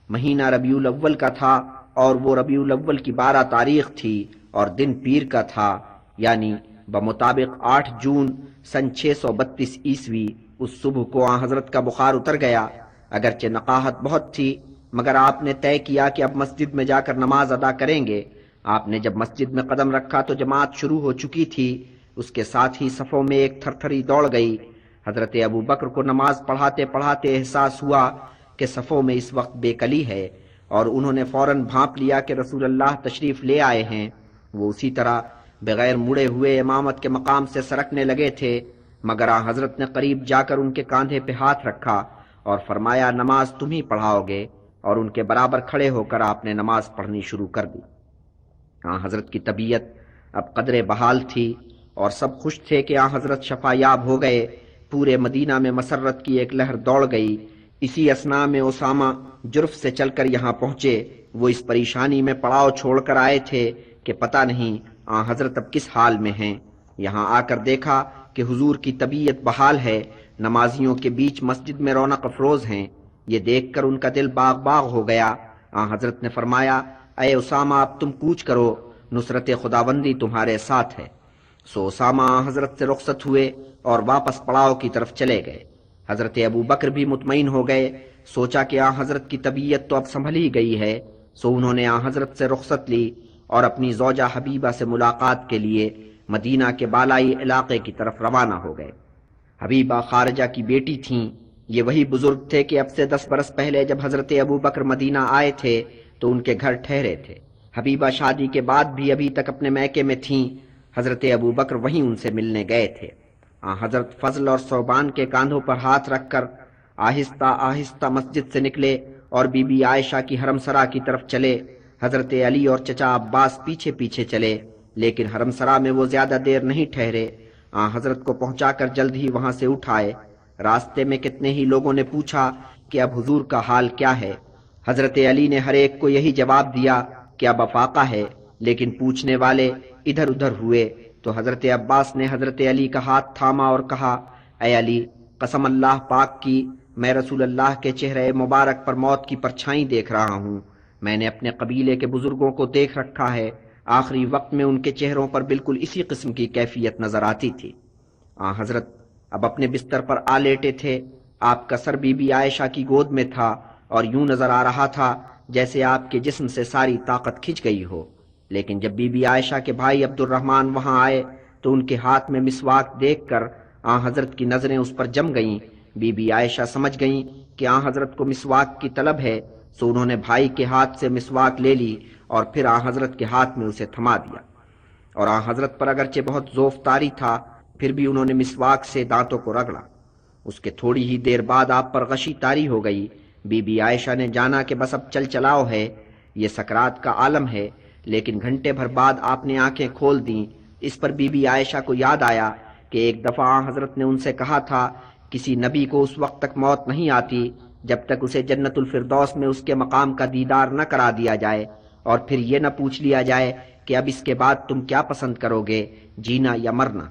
مہینہ ربیع الاول کا تھا اور وہ ربیع الاول کی 12 تاریخ تھی اور دن پیر کا تھا، یعنی بمطابق 8 جون سن 632 عیسوی۔ اس صبح کو حضرت کا بخار اتر گیا۔ اگرچہ نقاہت بہت تھی مگر آپ نے طے کیا کہ اب مسجد میں جا کر نماز ادا کریں گے۔ آپ نے جب مسجد میں قدم رکھا تو جماعت شروع ہو چکی تھی، اس کے ساتھ ہی صفوں میں ایک تھر تھری دوڑ گئی۔ حضرت ابو بکر کو نماز پڑھاتے پڑھاتے احساس ہوا کہ صفوں میں اس وقت بے کلی ہے، اور انہوں نے فوراً بھانپ لیا کہ رسول اللہ تشریف لے آئے ہیں۔ وہ اسی طرح بغیر مڑے ہوئے امامت کے مقام سے سرکنے لگے تھے، مگر حضرت نے قریب جا کر ان کے کاندھے پہ ہاتھ رکھا اور فرمایا: نماز تم ہی پڑھاؤ گے، اور ان کے برابر کھڑے ہو کر آپ نے نماز پڑھنی شروع کر دی۔ حضرت کی طبیعت اب قدرے بحال تھی اور سب خوش تھے کہ حضرت شفا یاب ہو گئے۔ پورے مدینہ میں مسرت کی ایک لہر دوڑ گئی۔ اسی اثناء میں اسامہ جرف سے چل کر یہاں پہنچے۔ وہ اس پریشانی میں پڑاؤ چھوڑ کر آئے تھے کہ پتہ نہیں حضرت اب کس حال میں ہیں۔ یہاں آ کر دیکھا کہ حضور کی طبیعت بحال ہے، نمازیوں کے بیچ مسجد میں رونق افروز ہیں۔ یہ دیکھ کر ان کا دل باغ باغ ہو گیا۔ حضرت نے فرمایا: اے اسامہ، اب تم کوچ کرو، نصرت خداوندی تمہارے ساتھ ہے۔ سو اسامہ حضرت سے رخصت ہوئے اور واپس پڑاؤ کی طرف چلے گئے۔ حضرت ابو بکر بھی مطمئن ہو گئے، سوچا کہ حضرت کی طبیعت تو اب سنبھل ہی گئی ہے۔ سو انہوں نے حضرت سے رخصت لی اور اپنی زوجہ حبیبہ سے ملاقات کے لیے مدینہ کے بالائی علاقے کی طرف روانہ ہو گئے۔ حبیبہ خارجہ کی بیٹی تھیں۔ یہ وہی بزرگ تھے کہ اب سے 10 برس پہلے جب حضرت ابو بکر مدینہ آئے تھے تو ان کے گھر ٹھہرے تھے۔ حبیبہ شادی کے بعد بھی ابھی تک اپنے میکے میں تھیں۔ حضرت ابو بکر وہیں ان سے ملنے گئے تھے۔ حضرت فضل اور صوبان کے کاندھوں پر ہاتھ رکھ کر آہستہ آہستہ مسجد سے نکلے اور بی بی عائشہ کی حرم سرا کی طرف چلے۔ حضرت علی اور چچا عباس پیچھے پیچھے چلے، لیکن حرم سرا میں وہ زیادہ دیر نہیں ٹھہرے۔ حضرت کو پہنچا کر جلد ہی وہاں سے اٹھائے۔ راستے میں کتنے ہی لوگوں نے پوچھا کہ اب حضور کا حال کیا ہے۔ حضرت علی نے ہر ایک کو یہی جواب دیا کہ اب افاقہ ہے، لیکن پوچھنے والے ادھر ادھر ہوئے تو حضرت عباس نے حضرت علی کا ہاتھ تھاما اور کہا، اے علی، قسم اللہ پاک کی، میں رسول اللہ کے چہرے مبارک پر موت کی پرچھائی دیکھ رہا ہوں۔ میں نے اپنے قبیلے کے بزرگوں کو دیکھ رکھا ہے، آخری وقت میں ان کے چہروں پر بالکل اسی قسم کی کیفیت نظر آتی تھی۔ حضرت اب اپنے بستر پر آ لیٹے تھے۔ آپ کا سر بی بی عائشہ کی گود میں تھا اور یوں نظر آ رہا تھا جیسے آپ کے جسم سے ساری طاقت کھنچ گئی ہو۔ لیکن جب بی بی عائشہ کے بھائی عبد الرحمن وہاں آئے تو ان کے ہاتھ میں مسواک دیکھ کر حضرت کی نظریں اس پر جم گئیں۔ بی بی عائشہ سمجھ گئیں کہ حضرت کو مسواک کی طلب ہے، سو انہوں نے بھائی کے ہاتھ سے مسواک لے لی اور پھر حضرت کے ہاتھ میں اسے تھما دیا۔ اور حضرت پر اگرچہ بہت ذوف طاری تھا، پھر بھی انہوں نے مسواک سے دانتوں کو رگڑا۔ اس کے تھوڑی ہی دیر بعد آپ پر غشی طاری ہو گئی۔ بی بی عائشہ نے جانا کہ بس اب چل چلاؤ ہے، یہ سکرات کا عالم ہے، لیکن گھنٹے بھر بعد آپ نے آنکھیں کھول دیں۔ اس پر بی بی عائشہ کو یاد آیا کہ ایک دفعہ حضرت نے ان سے کہا تھا، کسی نبی کو اس وقت تک موت نہیں آتی جب تک اسے جنت الفردوس میں اس کے مقام کا دیدار نہ کرا دیا جائے، اور پھر یہ نہ پوچھ لیا جائے کہ اب اس کے بعد تم کیا پسند کرو گے، جینا یا مرنا۔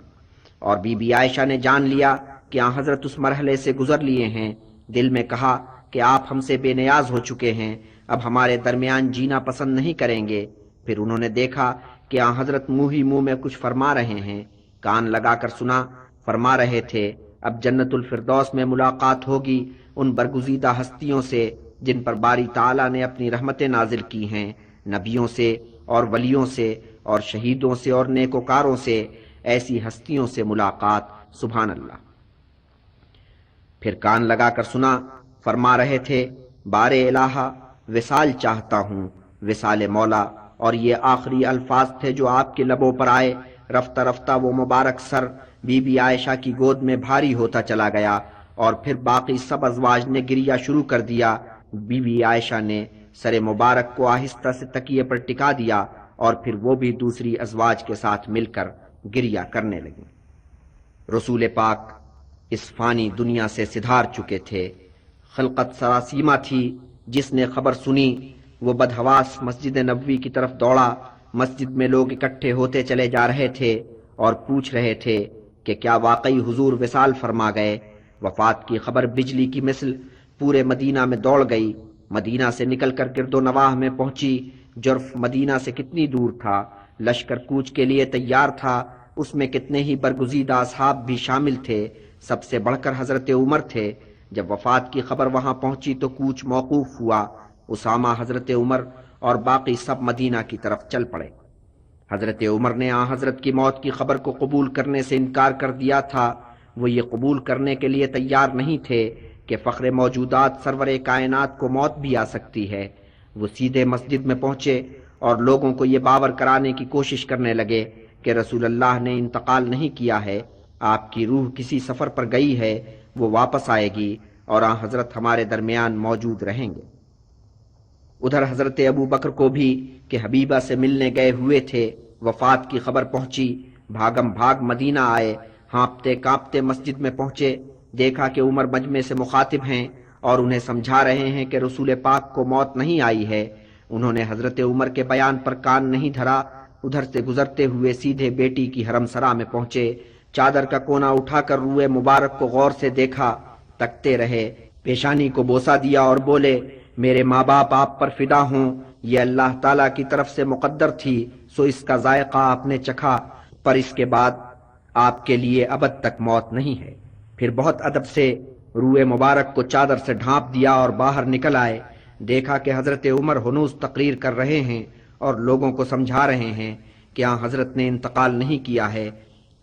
اور بی بی عائشہ نے جان لیا کہ حضرت اس مرحلے سے گزر لیے ہیں۔ دل میں کہا کہ آپ ہم سے بے نیاز ہو چکے ہیں، اب ہمارے درمیان جینا پسند نہیں کریں گے۔ پھر انہوں نے دیکھا کہ حضرت منہ ہی منہ میں کچھ فرما رہے ہیں۔ کان لگا کر سنا، فرما رہے تھے، اب جنت الفردوس میں ملاقات ہوگی ان برگزیدہ ہستیوں سے جن پر باری تعالیٰ نے اپنی رحمتیں نازل کی ہیں، نبیوں سے اور ولیوں سے اور شہیدوں سے اور نیکوکاروں سے، ایسی ہستیوں سے ملاقات، سبحان اللہ۔ پھر کان لگا کر سنا، فرما رہے تھے، بار الہ وصال چاہتا ہوں، وصال مولا۔ اور یہ آخری الفاظ تھے جو آپ کے لبوں پر آئے۔ رفتہ رفتہ وہ مبارک سر بی بی عائشہ کی گود میں بھاری ہوتا چلا گیا اور پھر باقی سب ازواج نے گریہ شروع کر دیا۔ بی بی عائشہ نے سر مبارک کو آہستہ سے تکیے پر ٹکا دیا اور پھر وہ بھی دوسری ازواج کے ساتھ مل کر گریہ کرنے لگیں۔ رسول پاک اس فانی دنیا سے سدھار چکے تھے۔ خلقت سراسیمہ تھی۔ جس نے خبر سنی وہ بدحواس مسجد نبوی کی طرف دوڑا۔ مسجد میں لوگ اکٹھے ہوتے چلے جا رہے تھے اور پوچھ رہے تھے کہ کیا واقعی حضور وصال فرما گئے۔ وفات کی خبر بجلی کی مثل پورے مدینہ میں دوڑ گئی۔ مدینہ سے نکل کر گرد و نواح میں پہنچی۔ جرف مدینہ سے کتنی دور تھا، لشکر کوچ کے لیے تیار تھا، اس میں کتنے ہی برگزیدہ اصحاب بھی شامل تھے، سب سے بڑھ کر حضرت عمر تھے۔ جب وفات کی خبر وہاں پہنچی تو کوچ موقوف ہوا۔ اسامہ، حضرت عمر اور باقی سب مدینہ کی طرف چل پڑے۔ حضرت عمر نے حضرت کی موت کی خبر کو قبول کرنے سے انکار کر دیا تھا۔ وہ یہ قبول کرنے کے لیے تیار نہیں تھے کہ فخر موجودات سرور کائنات کو موت بھی آ سکتی ہے۔ وہ سیدھے مسجد میں پہنچے اور لوگوں کو یہ باور کرانے کی کوشش کرنے لگے کہ رسول اللہ نے انتقال نہیں کیا ہے، آپ کی روح کسی سفر پر گئی ہے، وہ واپس آئے گی اور حضرت ہمارے درمیان موجود رہیں گے۔ ادھر حضرت ابو بکر کو بھی کہ حبیبہ سے ملنے گئے ہوئے تھے، وفات کی خبر پہنچی، بھاگم بھاگ مدینہ آئے، ہانپتے کانپتے مسجد میں پہنچے، دیکھا کہ عمر مجمع سے مخاطب ہیں اور انہیں سمجھا رہے ہیں کہ رسول پاک کو موت نہیں آئی ہے۔ انہوں نے حضرت عمر کے بیان پر کان نہیں دھرا، ادھر سے گزرتے ہوئے سیدھے بیٹی کی حرم سرا میں پہنچے، چادر کا کونا اٹھا کر روئے مبارک کو غور سے دیکھا، تکتے رہے، پیشانی کو بوسہ دیا اور بولے، میرے ماں باپ آپ پر فدا ہوں، یہ اللہ تعالیٰ کی طرف سے مقدر تھی، سو اس کا ذائقہ آپ نے چکھا، پر اس کے بعد آپ کے لیے ابد تک موت نہیں ہے۔ پھر بہت ادب سے روئے مبارک کو چادر سے ڈھانپ دیا اور باہر نکل آئے۔ دیکھا کہ حضرت عمر ہنوز تقریر کر رہے ہیں اور لوگوں کو سمجھا رہے ہیں کہ حضرت نے انتقال نہیں کیا ہے۔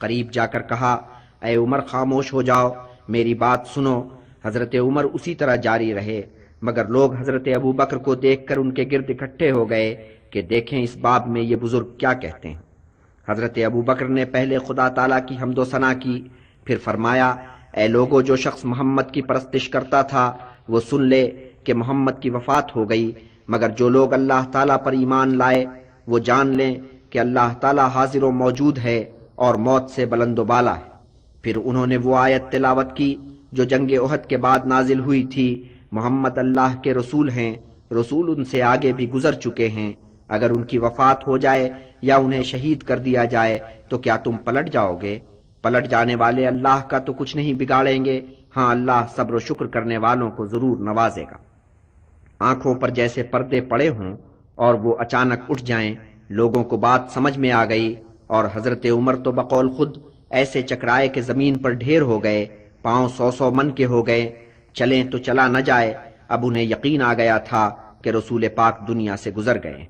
قریب جا کر کہا، اے عمر خاموش ہو جاؤ، میری بات سنو۔ حضرت عمر اسی طرح جاری رہے، مگر لوگ حضرت ابو بکر کو دیکھ کر ان کے گرد اکٹھے ہو گئے کہ دیکھیں اس باب میں یہ بزرگ کیا کہتے ہیں۔ حضرت ابو بکر نے پہلے خدا تعالیٰ کی حمد و ثنا کی، پھر فرمایا، اے لوگو، جو شخص محمد کی پرستش کرتا تھا وہ سن لے کہ محمد کی وفات ہو گئی، مگر جو لوگ اللہ تعالیٰ پر ایمان لائے وہ جان لیں کہ اللہ تعالیٰ حاضر و موجود ہے اور موت سے بلند و بالا ہے۔ پھر انہوں نے وہ آیت تلاوت کی جو جنگ احد کے بعد نازل ہوئی تھی، محمد اللہ کے رسول ہیں، رسول ان سے آگے بھی گزر چکے ہیں، اگر ان کی وفات ہو جائے یا انہیں شہید کر دیا جائے تو کیا تم پلٹ جاؤ گے؟ پلٹ جانے والے اللہ کا تو کچھ نہیں بگاڑیں گے، ہاں اللہ صبر و شکر کرنے والوں کو ضرور نوازے گا۔ آنکھوں پر جیسے پردے پڑے ہوں اور وہ اچانک اٹھ جائیں، لوگوں کو بات سمجھ میں آ گئی، اور حضرت عمر تو بقول خود ایسے چکرائے کہ زمین پر ڈھیر ہو گئے، پاؤں 100 من کے ہو گئے، چلیں تو چلا نہ جائے۔ اب انہیں یقین آ گیا تھا کہ رسول پاک دنیا سے گزر گئے۔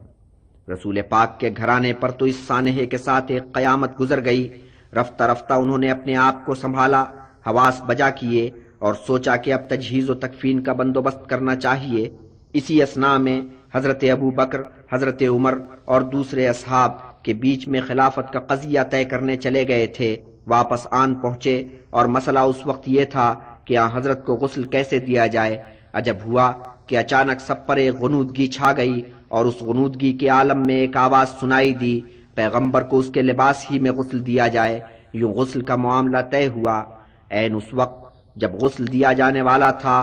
رسول پاک کے گھرانے پر تو اس سانحے کے ساتھ ایک قیامت گزر گئی۔ رفتہ رفتہ انہوں نے اپنے آپ کو سنبھالا، حواس بجا کیے اور سوچا کہ اب تجہیز و تکفین کا بندوبست کرنا چاہیے۔ اسی اثناء میں حضرت ابو بکر، حضرت عمر اور دوسرے اصحاب کے بیچ میں خلافت کا قضیہ طے کرنے چلے گئے تھے، واپس آن پہنچے، اور مسئلہ اس وقت یہ تھا کہ حضرت کو غسل کیسے دیا جائے۔ عجب ہوا کہ اچانک سب پر ایک غنودگی چھا گئی، اور اس غنودگی کے عالم میں ایک آواز سنائی دی، پیغمبر کو اس کے لباس ہی میں غسل دیا جائے۔ یوں غسل کا معاملہ طے ہوا۔ عین اس وقت جب غسل دیا جانے والا تھا،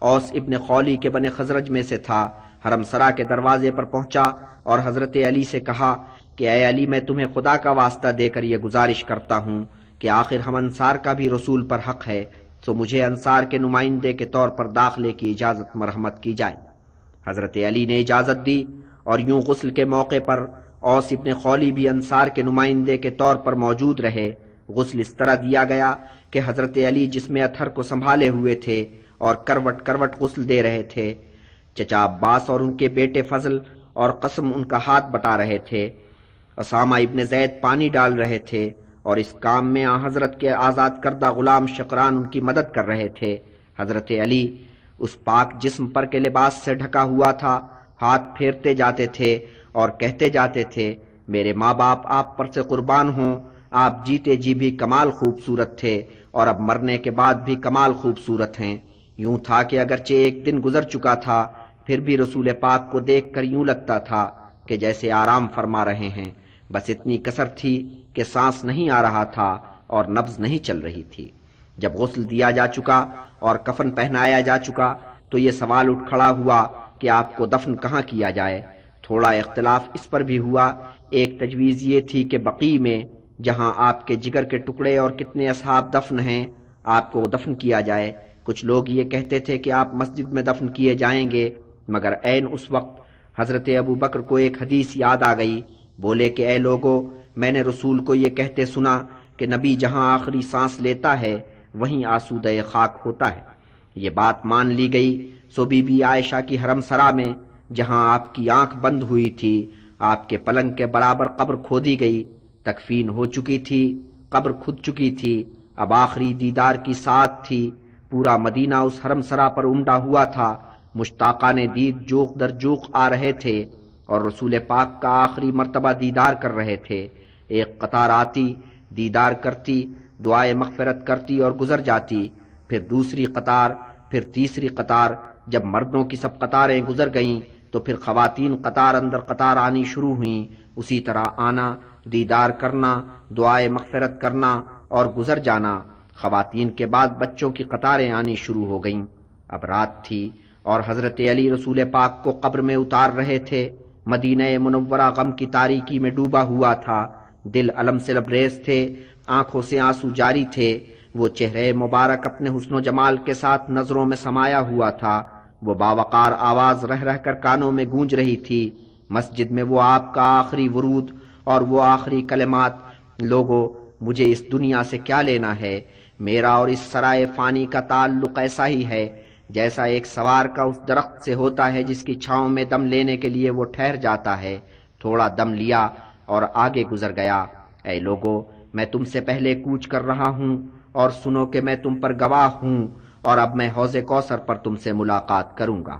اوس ابن خولی کے بنے خزرج میں سے تھا، حرم سرا کے دروازے پر پہنچا اور حضرت علی سے کہا کہ اے علی، میں تمہیں خدا کا واسطہ دے کر یہ گزارش کرتا ہوں کہ آخر ہم انصار کا بھی رسول پر حق ہے، تو مجھے انصار کے نمائندے کے طور پر داخلے کی اجازت مرحمت کی جائے۔ حضرت علی نے اجازت دی، اور یوں غسل کے موقع پر اوس ابن خولی بھی انصار کے نمائندے کے طور پر موجود رہے۔ غسل اس طرح دیا گیا کہ حضرت علی جسم اطہر کو سنبھالے ہوئے تھے اور کروٹ کروٹ غسل دے رہے تھے۔ چچا عباس اور ان کے بیٹے فضل اور قسم ان کا ہاتھ بٹا رہے تھے۔ اسامہ ابن زید پانی ڈال رہے تھے، اور اس کام میں حضرت کے آزاد کردہ غلام شقران ان کی مدد کر رہے تھے۔ حضرت علی اس پاک جسم پر کے لباس سے ڈھکا ہوا تھا، ہاتھ پھیرتے جاتے تھے اور کہتے جاتے تھے، میرے ماں باپ آپ پر سے قربان ہوں، آپ جیتے جی بھی کمال خوبصورت تھے اور اب مرنے کے بعد بھی کمال خوبصورت ہیں۔ یوں تھا کہ اگرچہ ایک دن گزر چکا تھا، پھر بھی رسول پاک کو دیکھ کر یوں لگتا تھا کہ جیسے آرام فرما رہے ہیں، بس اتنی کثر تھی کہ سانس نہیں آ رہا تھا اور نبض نہیں چل رہی تھی۔ جب غسل دیا جا چکا اور کفن پہنایا جا چکا تو یہ سوال اٹھ کھڑا ہوا کہ آپ کو دفن کہاں کیا جائے۔ تھوڑا اختلاف اس پر بھی ہوا۔ ایک تجویز یہ تھی کہ بقیع میں، جہاں آپ کے جگر کے ٹکڑے اور کتنے اصحاب دفن ہیں، آپ کو دفن کیا جائے۔ کچھ لوگ یہ کہتے تھے کہ آپ مسجد میں دفن کیے جائیں گے، مگر عین اس وقت حضرت ابو بکر کو ایک حدیث یاد آ گئی۔ بولے کہ اے لوگو، میں نے رسول کو یہ کہتے سنا کہ نبی جہاں آخری سانس لیتا ہے وہیں آسودہ خاک ہوتا ہے۔ یہ بات مان لی گئی، سو بی بی عائشہ کی حرم سرا میں، جہاں آپ کی آنکھ بند ہوئی تھی، آپ کے پلنگ کے برابر قبر کھودی گئی۔ تکفین ہو چکی تھی، قبر کھد چکی تھی، اب آخری دیدار کی ساعت تھی۔ پورا مدینہ اس حرم سرا پر امڈا ہوا تھا، مشتاقان دید جوق در جوق آ رہے تھے اور رسول پاک کا آخری مرتبہ دیدار کر رہے تھے۔ ایک قطار آتی، دیدار کرتی، دعائے مغفرت کرتی اور گزر جاتی، پھر دوسری قطار، پھر تیسری قطار۔ جب مردوں کی سب قطاریں گزر گئیں تو پھر خواتین قطار اندر قطار آنی شروع ہوئیں۔ اسی طرح آنا، دیدار کرنا، دعائے مغفرت کرنا اور گزر جانا۔ خواتین کے بعد بچوں کی قطاریں آنی شروع ہو گئیں۔ اب رات تھی اور حضرت علی رسول پاک کو قبر میں اتار رہے تھے۔ مدینہ منورہ غم کی تاریکی میں ڈوبا ہوا تھا، دل الم سے لبریز تھے، آنکھوں سے آنسو جاری تھے۔ وہ چہرے مبارک اپنے حسن و جمال کے ساتھ نظروں میں سمایا ہوا تھا۔ وہ باوقار آواز رہ رہ کر کانوں میں گونج رہی تھی۔ مسجد میں وہ آپ کا آخری ورود اور وہ آخری کلمات، لوگو مجھے اس دنیا سے کیا لینا ہے، میرا اور اس سرائے فانی کا تعلق ایسا ہی ہے جیسا ایک سوار کا اس درخت سے ہوتا ہے جس کی چھاؤں میں دم لینے کے لیے وہ ٹھہر جاتا ہے، تھوڑا دم لیا اور آگے گزر گیا۔ اے لوگو، میں تم سے پہلے کوچ کر رہا ہوں اور سنو کہ میں تم پر گواہ ہوں، اور اب میں حوض کوثر پر تم سے ملاقات کروں گا۔